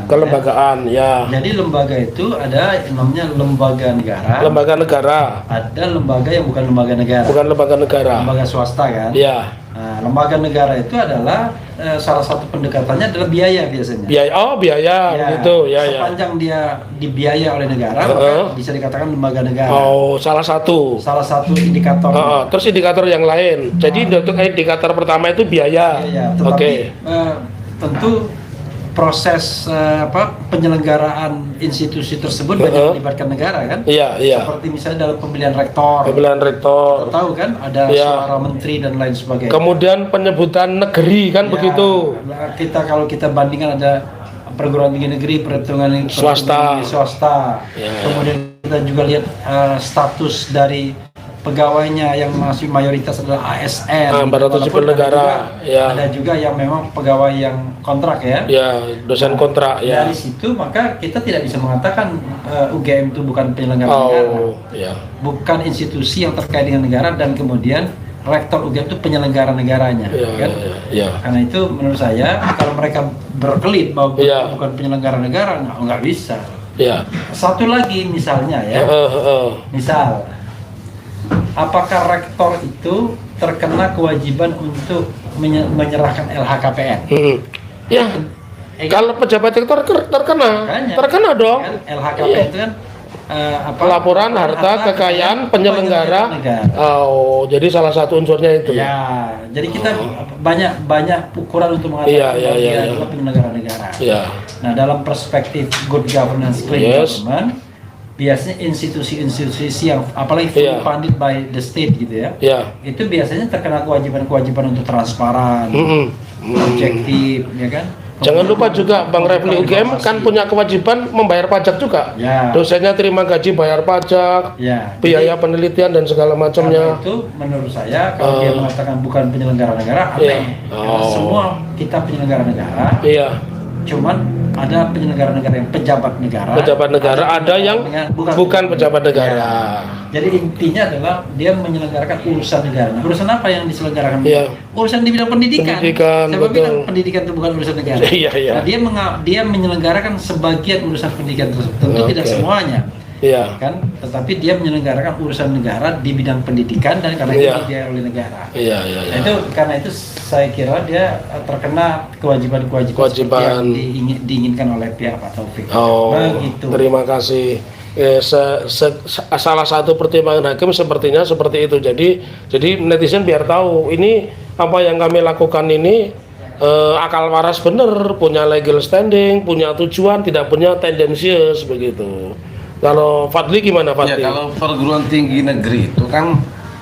kelembagaan. Ya. Jadi lembaga itu ada yang namanya lembaga negara. Lembaga negara. Ada lembaga yang bukan lembaga negara. Bukan lembaga negara. Lembaga swasta kan. Ya. Nah, lembaga negara itu adalah salah satu pendekatannya adalah biaya biasanya. Biaya gitu ya. Sepanjang dia dibiaya oleh negara, maka bisa dikatakan lembaga negara. Oh, salah satu indikator. Terus indikator yang lain. Jadi untuk indikator pertama itu biaya. Tetapi tentu proses penyelenggaraan institusi tersebut banyak melibatkan negara kan. Iya. Seperti misalnya dalam pemilihan rektor. Kita tahu kan ada suara menteri dan lain sebagainya. Kemudian penyebutan negeri kan begitu. Kalau kita bandingkan ada perguruan tinggi negeri, perhitungan swasta. Kemudian kita juga lihat status dari pegawainya yang masih mayoritas adalah ASN, aparatur sipil negara. Ada juga yang memang pegawai yang kontrak ya. Dosen kontrak ya. Dari situ maka kita tidak bisa mengatakan UGM itu bukan penyelenggara negara. Bukan institusi yang terkait dengan negara, dan kemudian rektor UGM itu penyelenggara negaranya, kan? Karena itu menurut saya kalau mereka berkelit bahwa bukan penyelenggara negara, nggak bisa. Satu lagi misalnya ya, misal apakah rektor itu terkena kewajiban untuk menyerahkan LHKPN? Kalau pejabat rektor terkena dong. Kan LHKPN itu kan laporan harta kekayaan penyelenggara. Jadi salah satu unsurnya itu. Jadi kita banyak ukuran untuk mengatakan bahwa dia adalah penyelenggara negara. Nah, dalam perspektif good governance, clean government, biasanya institusi-institusi yang apalagi fully funded by the state gitu ya, itu biasanya terkena kewajiban-kewajiban untuk transparan, objektif, ya kan. Jangan lupa juga Bang Refli, UGM kan punya kewajiban membayar pajak juga. Ya. Dosennya terima gaji, bayar pajak, Ya. biaya penelitian dan segala Karena macamnya. itu menurut saya kalau dia mengatakan bukan penyelenggara negara aneh. Iya. Karena Oh. semua kita penyelenggara negara, Iya, cuman ada penyelenggara negara yang pejabat negara. pejabat negara, ada yang bukan pejabat negara. Ya. Jadi intinya adalah dia menyelenggarakan urusan negara. Nah, urusan apa yang diselenggarakan? Iya. Urusan di bidang pendidikan. Pendidikan, Siapa betul. bilang pendidikan itu bukan urusan negara? Iya, iya. Nah, dia menyelenggarakan sebagian urusan pendidikan tersebut. Tentu tidak Oke. semuanya. Iya, Kan, tetapi dia menyelenggarakan urusan negara di bidang pendidikan dan karena Iya. itu dibiayai oleh negara. iya, iya. Nah, iya. itu karena itu saya kira dia terkena kewajiban-kewajiban seperti Kewajiban. yang diinginkan oleh pihak Pak Taufik. Oh, Begitu. terima kasih. Salah satu pertimbangan hakim sepertinya seperti itu. Jadi netizen biar tahu ini apa yang kami lakukan ini akal waras bener, punya legal standing, punya tujuan, tidak punya tendensius begitu. Kalau Fadli gimana Ya, Fadli? kalau perguruan tinggi negeri itu kan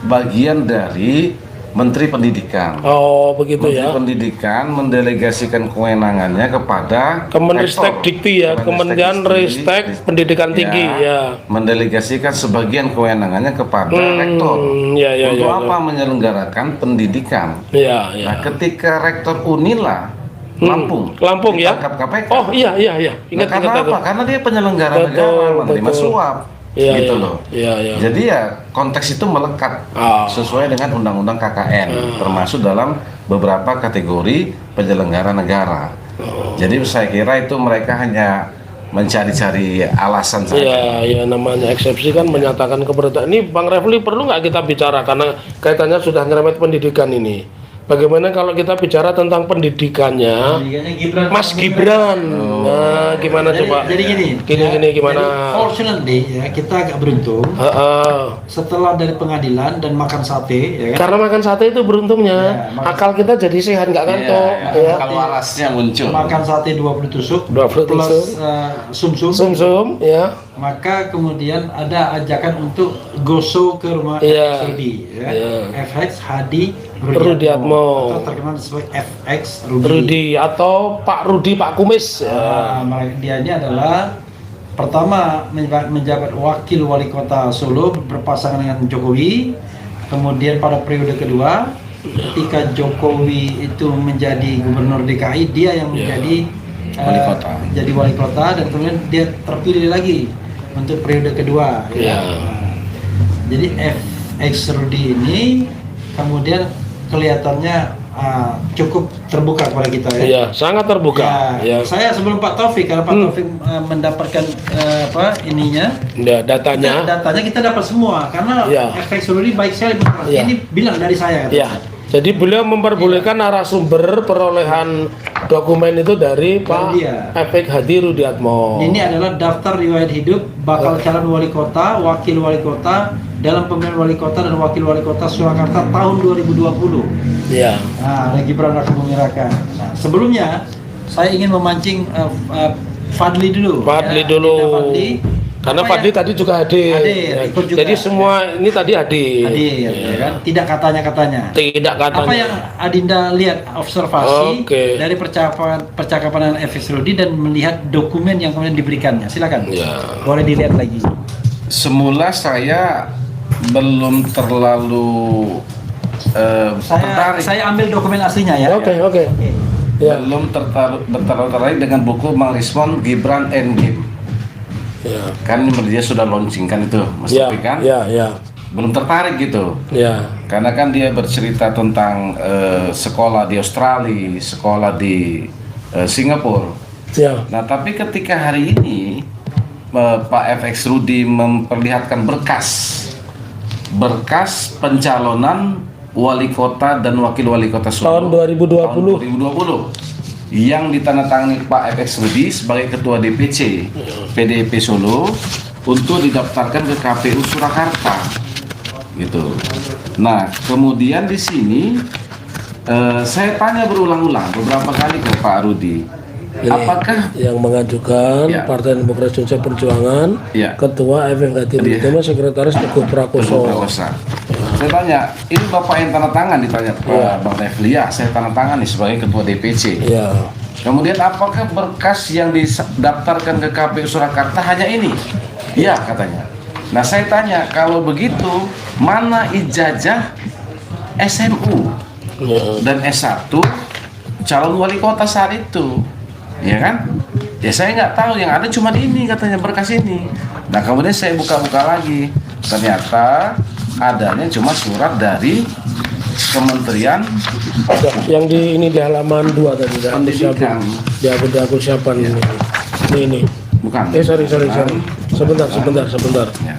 bagian dari Menteri Pendidikan. Oh begitu Menteri ya. Pendidikan mendelegasikan kewenangannya kepada Kemenristek Rektor. Dikti ya, Kementerian Ristek Pendidikan Tinggi ya. Mendelegasikan sebagian kewenangannya kepada rektor. Ya, ya, Untuk ya, apa menyelenggarakan pendidikan. Ya, Nah, ya. ketika rektor Unila Lampung ya. ditangkap KPK. Oh iya iya iya. Nah, karena ingat apa? Karena dia penyelenggara Betul, negara, menerima betul. suap, Iya, gitu iya. loh. Iya, iya. Jadi ya konteks itu melekat Ah. sesuai dengan Undang-Undang KKN, termasuk dalam beberapa kategori penyelenggara negara. Jadi saya kira itu mereka hanya mencari-cari alasan saja. Iya, ya namanya eksepsi kan menyatakan keberatan. Ini Bang Refli perlu nggak kita bicara karena kaitannya sudah nyerempet pendidikan ini. Bagaimana kalau kita bicara tentang pendidikannya Pendidikannya Gibran. Mas Gibran? Nah, gimana Jadi, coba? jadi gini. Gini gimana? Jadi, fortunately ya kita agak beruntung. Setelah dari pengadilan dan makan sate, ya kan? Karena makan sate itu beruntungnya Ya, makan- akal kita jadi sehat nggak ngantuk. Ya. Kalau warasnya muncul. Makan sate 20 tusuk 20 plus tusuk. sumsum. Sum ya. Maka kemudian ada ajakan untuk goso ke rumah Iya. Rudi, ya. Iya. FX Hadi Rudiatmo. atau terkenal sebagai FX Rudi. Rudi atau Pak Rudi Pak Kumis. Ya. Dia ini adalah pertama menjabat wakil wali kota Solo berpasangan dengan Jokowi. Kemudian pada periode kedua, ketika Jokowi itu menjadi gubernur DKI, dia yang menjadi Wali kota. jadi wali kota dan kemudian dia terpilih lagi untuk periode kedua. Ya. Jadi FX Rudi ini kemudian kelihatannya cukup terbuka kepada kita ya. Iya, sangat terbuka. Ya, Ya. saya sebelum Pak Taufik, kalau Pak Taufik mendapatkan Datanya. datanya kita dapat semua karena Ya. FX Rudi baik sekali. Ya. Ini bilang dari saya. Ya. Jadi beliau memperbolehkan narasumber perolehan dokumen itu dari Pak dia. Efek Hadi Rudiatmo. Ini adalah daftar riwayat hidup bakal calon wali kota, wakil wali kota dalam pemilihan wali kota dan wakil wali kota Surakarta tahun 2020. Ya. Nah, ada Gibran Raka Buming Raka. Nah, sebelumnya saya ingin memancing Fadli dulu. Fadli Ya, dulu. Adinda Fadli. Karena Apa Fadli yang- tadi juga hadir. Hadir, Ya. ikut juga. Jadi semua ini tadi hadir. Hadir, ya kan? Tidak katanya. Tidak katanya. Apa yang Adinda lihat observasi Oke. dari percakapan dengan FX Rudi dan melihat dokumen yang kemudian diberikannya? Silakan. Ya. Boleh dilihat lagi. Semula saya belum terlalu tertarik. Saya ambil dokumen aslinya ya. Oke. Ya. Belum tertarik dengan buku Mang Rismon Gibran Endgame. Ya. Kan dia sudah launching kan itu, Mas Ya. Taufik kan? Ya. Belum tertarik gitu. Ya. Karena kan dia bercerita tentang sekolah di Australia, sekolah di Singapura. Ya. Nah, tapi ketika hari ini Pak FX Rudi memperlihatkan berkas pencalonan wali kota dan wakil wali kota Solo Tahun 2020. tahun 2020 yang ditandatangani Pak FX Rudi sebagai ketua DPC PDIP Solo untuk didaftarkan ke KPU Surakarta gitu. Nah, kemudian di sini saya tanya berulang-ulang beberapa kali ke Pak Rudi, apakah Yang mengajukan Ya. Partai Demokrasi Indonesia Perjuangan, Ya. Ketua FNKT Pertama Sekretaris Teguh Prakoso. Prakosa. Saya tanya, ini Bapak yang tanda tangan, ditanya Pak Bang Refli, ya saya tanda tangan nih sebagai ketua DPC. Ya. Kemudian apakah berkas yang didaftarkan ke KPU Surakarta hanya ini? Iya katanya. Nah saya tanya, kalau begitu mana ijazah SMU dan S1 calon wali kota saat itu? Ya kan? Ya saya nggak tahu, yang ada cuma ini katanya, berkas ini. Nah kemudian saya buka-buka lagi, ternyata adanya cuma surat dari Kementerian Yang di halaman 2 tadi kan? Pendidikan. Aku siapkan ini. Ini. Bukan. Sorry. Sebentar. Ya.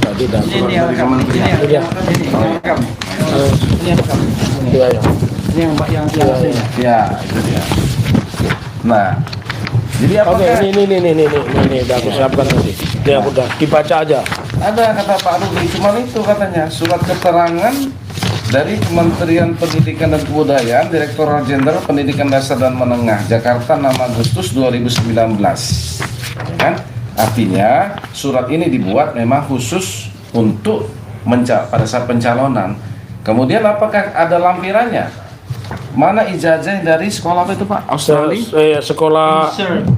Tadi dah. Ini yang rekam. Ini yang rekam. Ini yang rekam. Iya. Ini yang aslinya. Ya, itu dia. Nah, jadi Oke, apakah ini udah aku siapkan tadi. Ini aku udah dibaca aja. ada kata Pak Rudi, cuma itu katanya surat keterangan dari Kementerian Pendidikan dan Kebudayaan, Direktorat Jenderal Pendidikan Dasar dan Menengah, Jakarta 6 Agustus 2019. Ya kan? Artinya surat ini dibuat memang khusus untuk pada saat pencalonan. Kemudian apakah ada lampirannya? Mana ijazah dari sekolah apa itu Pak? Australia? Sekolah Sir.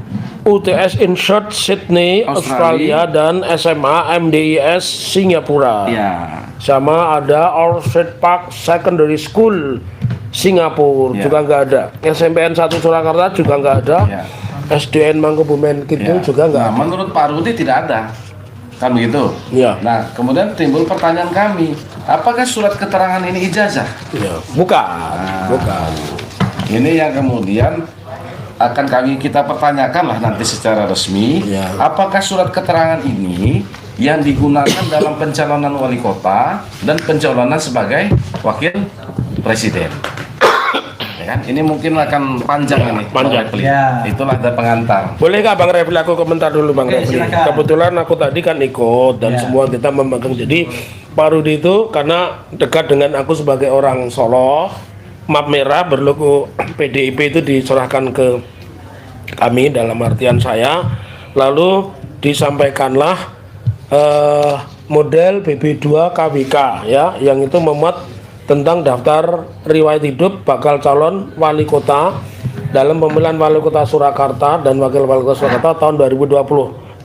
UTS Insert Sydney, Australia, dan SMA MDIS Singapura. Ya. Sama ada Orchard Park Secondary School Singapura Ya. juga nggak ada. SMPN 1 Surakarta juga nggak ada. Ya. SDN Mangkubumen gitu Ya. juga nggak Nah, ada. menurut Pak Rudi tidak ada, kan begitu? Ya. Nah, kemudian timbul pertanyaan kami, apakah surat keterangan ini ijazah? Ya. Bukan. Ini yang kemudian akan kita pertanyakan lah nanti secara resmi. Ya. Apakah surat keterangan ini yang digunakan dalam pencalonan wali kota dan pencalonan sebagai wakil presiden? Ya kan? Ini mungkin akan panjang ini. panjang. Bang Refli. Ya. Itulah ada pengantar. Boleh nggak Bang Refli aku komentar dulu Bang Oke, Refli? silakan. Kebetulan aku tadi kan ikut dan Ya. semua kita memegang. Jadi Pak Rudi itu karena dekat dengan aku sebagai orang Solo, map merah berlogo PDIP itu diserahkan ke kami dalam artian saya, lalu disampaikanlah model BB2 KWK ya, yang itu memuat tentang daftar riwayat hidup bakal calon wali kota dalam pemilihan wali kota Surakarta dan wakil wali kota Surakarta tahun 2020.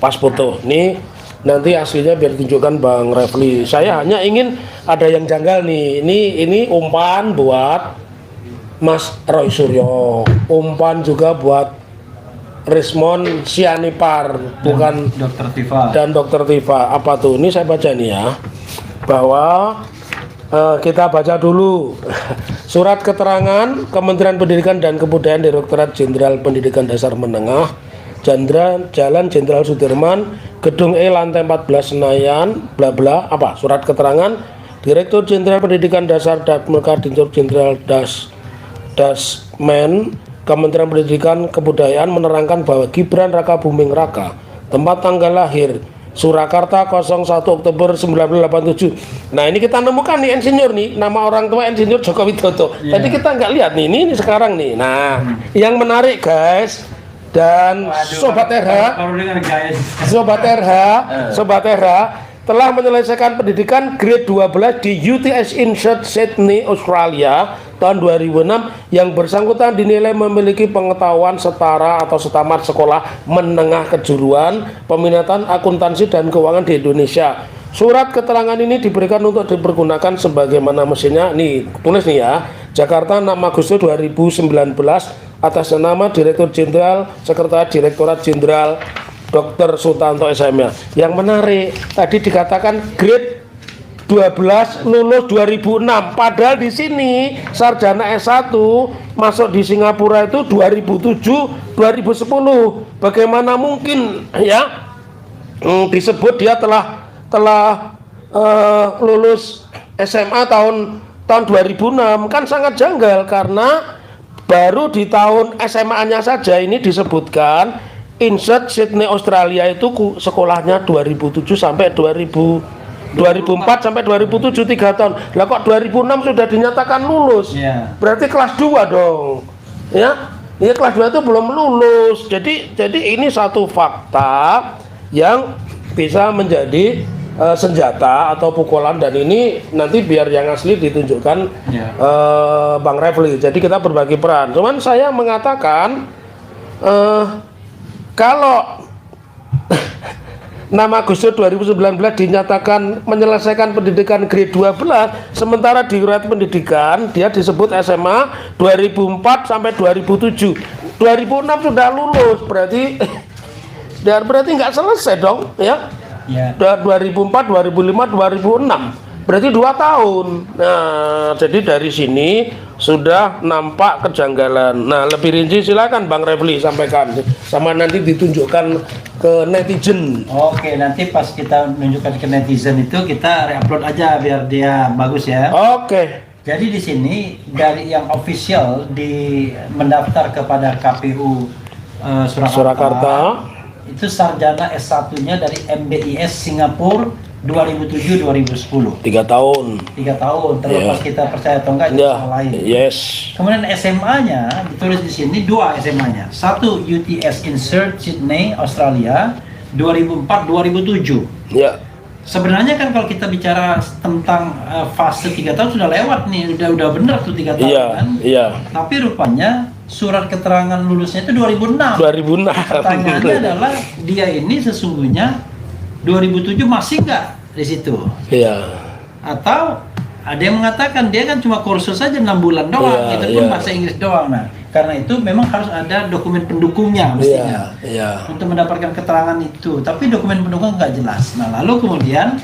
Pas foto ini nanti aslinya biar tunjukkan Bang Refli. Saya hanya ingin ada yang janggal nih. Ini umpan buat Mas Roy Suryo, umpan juga buat Rismon Sianipar, bukan Dokter Tifa. dan Dokter Tifa. Apa tuh? Ini saya baca nih ya, bahwa kita baca dulu surat keterangan Kementerian Pendidikan dan Kebudayaan, Direktorat Jenderal Pendidikan Dasar Menengah, Jalan Jenderal Sudirman, Gedung E, lantai 14 Senayan, bla bla. Apa? Surat keterangan Direktur Jenderal Pendidikan Dasar dan Direktur Jenderal Dasmen Kementerian Pendidikan Kebudayaan menerangkan bahwa Gibran Raka Buming Raka, tempat tanggal lahir Surakarta 01 Oktober 1987. Nah ini kita nemukan nih insinyur nih, nama orang tua insinyur Joko Widodo. Tadi kita nggak lihat nih, ini sekarang nih. Nah yang menarik guys, dan Sobat RH, Baru dengar guys. Sobat RH telah menyelesaikan pendidikan grade 12 di UTS Insert Sydney, Australia tahun 2006. Yang bersangkutan dinilai memiliki pengetahuan setara atau setamat sekolah menengah kejuruan peminatan akuntansi dan keuangan di Indonesia. Surat keterangan ini diberikan untuk dipergunakan sebagaimana mestinya. Nih, tulis nih ya. Jakarta 6 Agustus 2019 atas nama Direktur Jenderal Sekretariat Direktorat Jenderal Dr. Sutanto SMA. Yang menarik tadi dikatakan grade 12 lulus 2006, padahal di sini sarjana S1 masuk di Singapura itu 2007 2010. Bagaimana mungkin ya disebut dia telah lulus SMA tahun 2006? Kan sangat janggal, karena baru di tahun SMA-nya saja ini disebutkan Insert Sydney Australia itu sekolahnya 2007 sampai 2004 sampai 2007, 3 tahun. Lah kok 2006 sudah dinyatakan lulus? Iya. Berarti kelas 2 dong. Ya. Ini kelas 2 itu belum lulus. Jadi ini satu fakta yang bisa menjadi senjata atau pukulan, dan ini nanti biar yang asli ditunjukkan Ya. Bang Refli. Jadi kita berbagi peran. Cuman saya mengatakan kalau 6 Agustus 2019 dinyatakan menyelesaikan pendidikan grade 12, sementara di riwayat pendidikan dia disebut SMA 2004 sampai 2007. 2006 sudah lulus, berarti nggak selesai dong, ya. Ya. 2004, 2005, 2006, berarti 2 tahun. Nah, jadi dari sini sudah nampak kejanggalan. Nah, lebih rinci silakan Bang Refli sampaikan, sama nanti ditunjukkan ke netizen. Oke, nanti pas kita menunjukkan ke netizen itu kita re-upload aja biar dia bagus ya. Oke. Jadi di sini dari yang official mendaftar kepada KPU Surakarta, itu sarjana S1-nya dari MBIS Singapura 2007-2010. 3 tahun. 3 tahun, terlepas kita percaya atau enggak itu Ya, hal lain. yes. Kemudian SMA-nya ditulis di sini 2 SMA-nya. Satu UTS Insert Sydney, Australia 2004-2007. Ya, Sebenarnya kan kalau kita bicara tentang fase 3 tahun sudah lewat nih, udah benar tuh 3 tahun iya, kan. iya. Tapi rupanya surat keterangan lulusnya itu 2006. 2006. Pertanyaannya adalah dia ini sesungguhnya 2007 masih nggak di situ? Iya. Atau ada yang mengatakan dia kan cuma kursus saja 6 bulan doang, Iya, itu pun iya. bahasa Inggris doang. Nah, karena itu memang harus ada dokumen pendukungnya Iya, mestinya iya. untuk mendapatkan keterangan itu. Tapi dokumen pendukung nggak jelas. Nah, lalu kemudian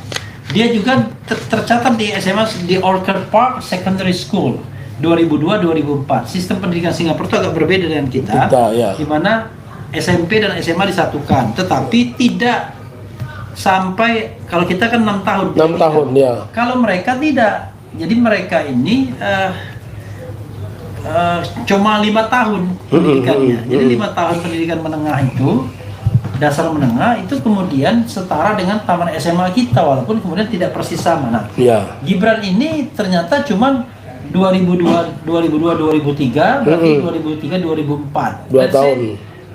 dia juga tercatat di SMA di Orchard Park Secondary School 2002-2004. Sistem pendidikan Singapura itu agak berbeda dengan kita, ya. di mana SMP dan SMA disatukan, tetapi tidak sampai, kalau kita kan 6 tahun. 6 tahun, ya. Kalau mereka tidak. Jadi mereka ini cuma 5 tahun pendidikannya. Jadi 5 tahun pendidikan menengah itu, dasar menengah itu kemudian setara dengan taman SMA kita, walaupun kemudian tidak persis sama. Nah, Ya. Gibran ini ternyata cuma 2002-2003, berarti 2003-2004. 2 tahun.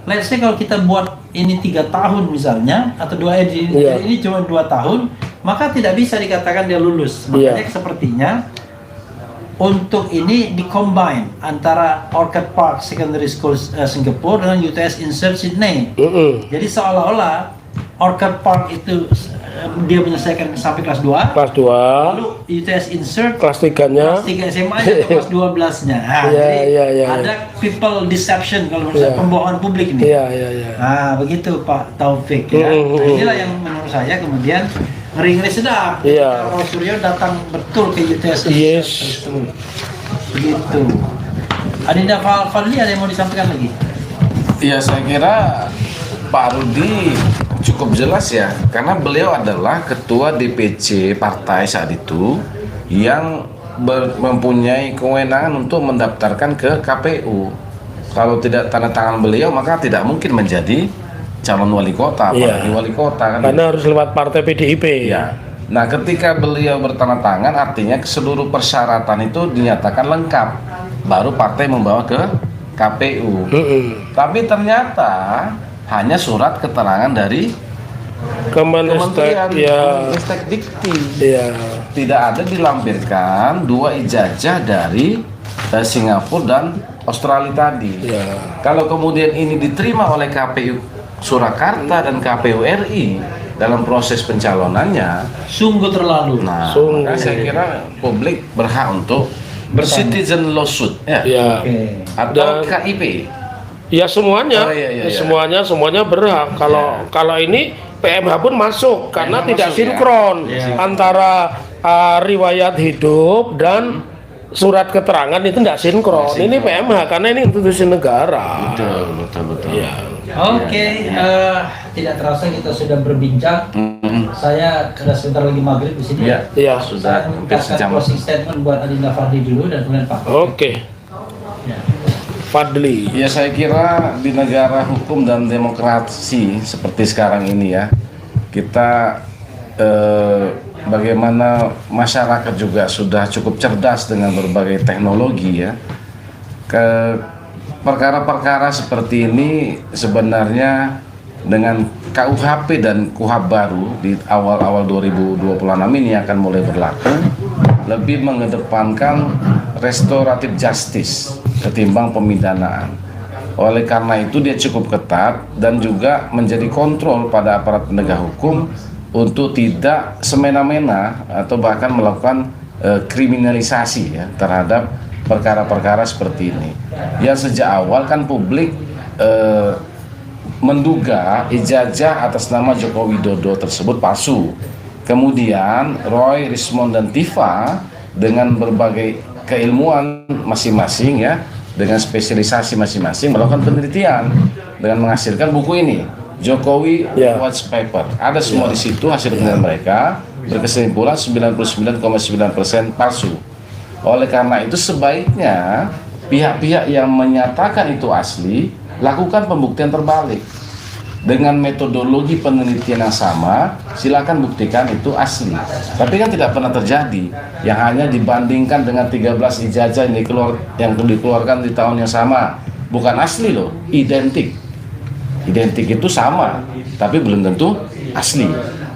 Let's say kalau kita buat ini 3 tahun misalnya, atau Iya. ini cuma 2 tahun, maka tidak bisa dikatakan dia lulus. Iya. Makanya sepertinya untuk ini di-combine antara Orchard Park Secondary School Singapura dengan UTS Insert Sydney. Jadi seolah-olah Orchard Park itu dia menyelesaikan sampai kelas 2, Kelas 2, lalu UTS Insert kelas 3-nya. kelas 3 SMA-nya atau kelas 12-nya. Nah, Iya, jadi iya, ada people deception kalau menurut saya, Iya. pembohongan publik ini. Iya, iya, iya. Nah, begitu Pak Taufik ya. Nah, inilah yang menurut saya kemudian ngeri-ngeri sedap. Iya. Kalau Suryo datang betul ke UTS. Yes. Begitu. Adinda Fadli, ada yang mau disampaikan lagi? Ya, saya kira Pak Rudi cukup jelas ya, karena beliau adalah ketua DPC partai saat itu yang mempunyai kewenangan untuk mendaftarkan ke KPU. Kalau tidak tanda tangan beliau, maka tidak mungkin menjadi calon wali kota, Iya. apalagi wali kota kan. Karena harus lewat partai PDIP. Ya. Nah, ketika beliau bertanda tangan, artinya seluruh persyaratan itu dinyatakan lengkap, baru partai membawa ke KPU. Tapi ternyata hanya surat keterangan dari Kemenristek, ya. Kemenristek Dikti. Iya. Tidak ada dilampirkan 2 ijazah dari Singapura dan Australia tadi. Iya. Kalau kemudian ini diterima oleh KPU Surakarta dan KPU RI dalam proses pencalonannya, Sungguh terlalu. nah, Sungguh. maka saya kira publik berhak untuk citizen lawsuit, ya, Ya. Oke. atau Dan- KIP. Ya semuanya, Oh, iya. semuanya berhak. Kalau ini PMH pun masuk karena PMH tidak masuk, sinkron ya. antara riwayat hidup dan surat keterangan itu tidak sinkron. Ini PMH karena ini institusi negara. Betul. Ya. Oke, tidak terasa kita sudah berbincang. Saya sudah sebentar lagi maghrib di sini. Ya, Ya. sudah Saya hampir mengucapkan sejam. closing statement buat Adinda Fadli dulu dan kemudian Pak. Oke, Ya. Fadli. Ya, saya kira di negara hukum dan demokrasi seperti sekarang ini ya, kita bagaimana masyarakat juga sudah cukup cerdas dengan berbagai teknologi ya. Ke perkara-perkara seperti ini sebenarnya dengan KUHP dan KUHP baru di awal-awal 2026 ini akan mulai berlaku lebih mengedepankan restoratif justice ketimbang pemidanaan. Oleh karena itu dia cukup ketat dan juga menjadi kontrol pada aparat penegak hukum untuk tidak semena-mena atau bahkan melakukan kriminalisasi ya terhadap perkara-perkara seperti ini. Yang sejak awal kan publik menduga ijazah atas nama Joko Widodo tersebut palsu. Kemudian Roy, Rismond dan Tifa dengan berbagai keilmuan masing-masing ya, dengan spesialisasi masing-masing melakukan penelitian dengan menghasilkan buku ini, Jokowi White Paper. Ada semua di situ hasil penelitian mereka, berkesimpulan 99,9% palsu. Oleh karena itu sebaiknya pihak-pihak yang menyatakan itu asli lakukan pembuktian terbalik. Dengan metodologi penelitian yang sama, silakan buktikan itu asli. Tapi kan tidak pernah terjadi. Yang hanya dibandingkan dengan 13 ijazah yang dikeluarkan di tahun yang sama. Bukan asli loh, identik. Identik itu sama, tapi belum tentu asli.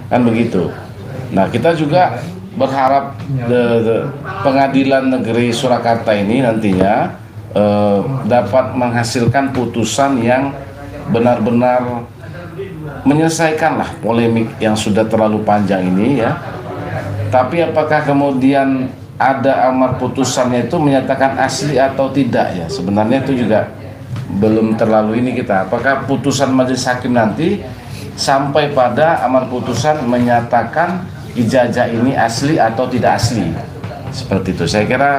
Kan begitu. Nah, kita juga berharap Pengadilan Negeri Surakarta ini nantinya dapat menghasilkan putusan yang benar-benar menyelesaikanlah polemik yang sudah terlalu panjang ini ya. Tapi apakah kemudian ada amar putusannya itu menyatakan asli atau tidak ya? Sebenarnya itu juga belum terlalu ini kita. Apakah putusan majelis hakim nanti sampai pada amar putusan menyatakan ijazah ini asli atau tidak asli? Seperti itu. Saya kira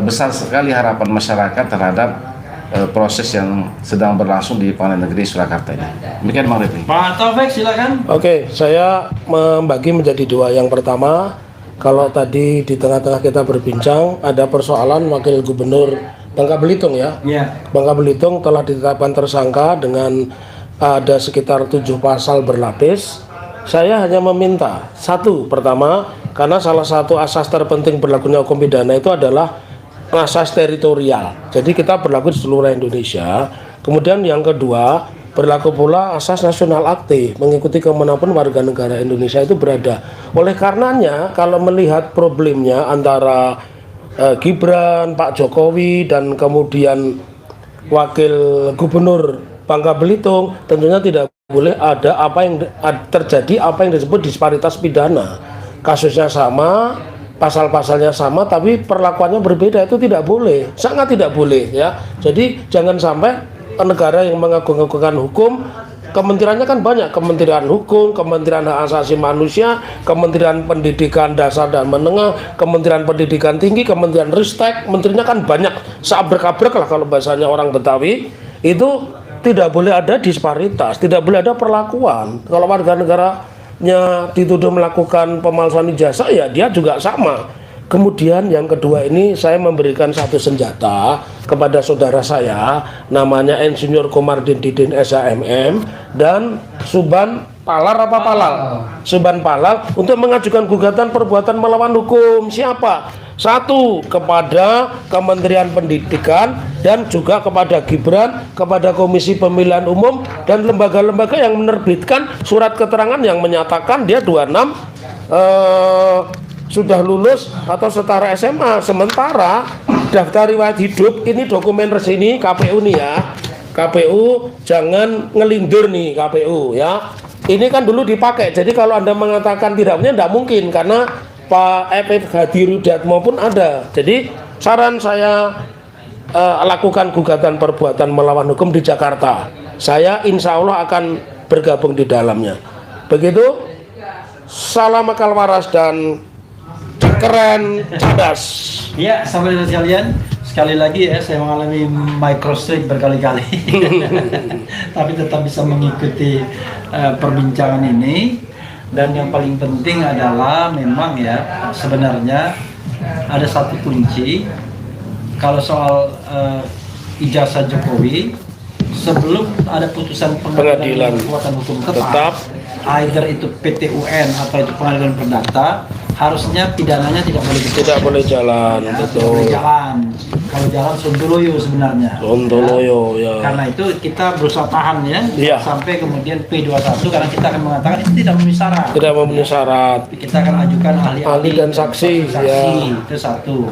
besar sekali harapan masyarakat terhadap proses yang sedang berlangsung di Pengadilan Negeri Surakarta ini. Demikian Bang Refli. Pak Taufik silakan. Oke, saya membagi menjadi dua. Yang pertama, kalau tadi di tengah-tengah kita berbincang ada persoalan Wakil Gubernur Bangka Belitung ya. Iya. Bangka Belitung telah ditetapkan tersangka dengan ada sekitar 7 pasal berlapis. Saya hanya meminta satu, pertama, karena salah satu asas terpenting berlakunya hukum pidana itu adalah asas teritorial. Jadi kita berlaku di seluruh Indonesia. Kemudian yang kedua, berlaku pula asas nasional aktif, mengikuti kemanapun warga negara Indonesia itu berada. Oleh karenanya, kalau melihat problemnya antara Gibran, Pak Jokowi, dan kemudian Wakil Gubernur Bangka Belitung, tentunya tidak boleh ada terjadi apa yang disebut disparitas pidana. Kasusnya sama, pasal-pasalnya sama, tapi perlakuannya berbeda, itu tidak boleh, sangat tidak boleh ya. Jadi jangan sampai negara yang mengagung-agungkan hukum, kementeriannya kan banyak, Kementerian Hukum, Kementerian Hak Asasi Manusia, Kementerian Pendidikan Dasar dan Menengah, Kementerian Pendidikan Tinggi, Kementerian Ristek, menterinya kan banyak, seabrek-abrek lah kalau bahasanya orang Betawi. Itu tidak boleh ada disparitas, tidak boleh ada perlakuan. Kalau warga negaranya dituduh melakukan pemalsuan ijazah, ya dia juga sama. Kemudian yang kedua ini saya memberikan satu senjata kepada saudara saya, namanya Insinyur Komardin Didin SHMM dan Suban Palar apa Palal? Suban Palal untuk mengajukan gugatan perbuatan melawan hukum. Siapa? Satu, kepada Kementerian Pendidikan dan juga kepada Gibran, kepada Komisi Pemilihan Umum dan lembaga-lembaga yang menerbitkan surat keterangan yang menyatakan dia 26 sudah lulus atau setara SMA. Sementara daftar riwayat hidup ini dokumen resmi KPU nih ya. KPU jangan ngelindur nih KPU ya. Ini kan dulu dipakai. Jadi kalau Anda mengatakan tidak punya, tidak mungkin karena Pak F.F. Hadirudatmo pun ada. Jadi saran saya lakukan gugatan perbuatan melawan hukum di Jakarta. Saya insya Allah akan bergabung di dalamnya. Begitu. Salam akal waras dan keren cerdas. Ya, sahabat sekalian, sekali lagi ya saya mengalami microstrike berkali-kali, tapi tetap bisa mengikuti perbincangan ini. Dan yang paling penting adalah memang ya sebenarnya ada satu kunci kalau soal ijazah Jokowi sebelum ada putusan pengadilan kekuatan hukum tetap, either itu PT UN atau itu pengadilan perdata, harusnya pidananya tidak boleh Tidak boleh jalan, ya, tidak betul. boleh jalan. Kalau jalan sontoloyo sebenarnya. Sontoloyo, ya. Karena itu kita berusaha tahan ya, Iya. sampai kemudian P21 karena kita akan mengatakan itu tidak memenuhi syarat. Tidak memenuhi syarat. Kita akan ajukan ahli-ahli Ahli dan saksi, ya. itu satu.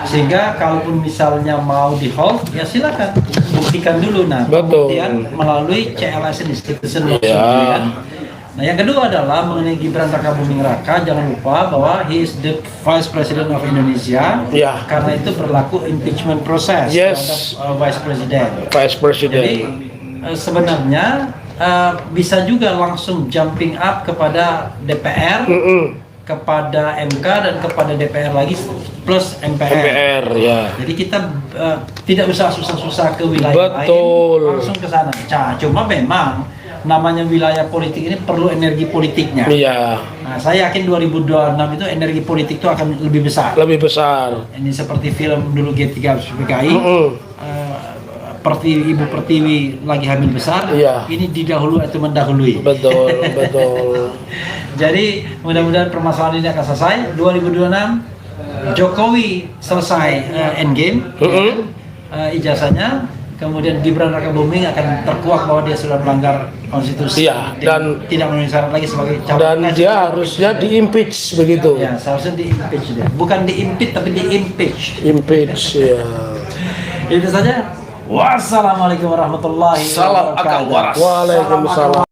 Sehingga kalaupun misalnya mau di hold, ya silakan buktikan dulu. Nah, Betul. kemudian melalui CLS ini, citizen lawsuit, Ya. kan. Nah, yang kedua adalah mengenai Gibran Rakabuming Raka, jangan lupa bahwa he is the Vice President of Indonesia. Ya. Karena itu berlaku impeachment proses Yes. terhadap Vice President. Vice President. Jadi sebenarnya bisa juga langsung jumping up kepada DPR, kepada MK dan kepada DPR lagi plus MPR. MPR, ya. Jadi kita tidak usah susah-susah ke wilayah Betul. lain, langsung ke sana. Cuma memang namanya wilayah politik ini perlu energi politiknya. Iya, Nah, saya yakin 2026 itu energi politik itu akan lebih besar. lebih besar. Ini seperti film dulu G3 PKI. Ibu Pertiwi lagi hamil besar, Iya. ini didahului atau mendahului. Betul, betul. Jadi mudah-mudahan permasalahan ini akan selesai 2026. Jokowi selesai endgame, ijazahnya. Kemudian Gibran Rakabuming akan terkuak bahwa dia sudah melanggar konstitusi, Iya, dan tidak memenuhi syarat lagi sebagai calon. Dan dia harusnya di-impeach begitu. Ya, seharusnya di-impeach dia. Bukan di-impeach tapi di-impeach. Impeach, ya. Itu saja. Wassalamualaikum warahmatullahi Salam akal waras. Waalaikumsalam.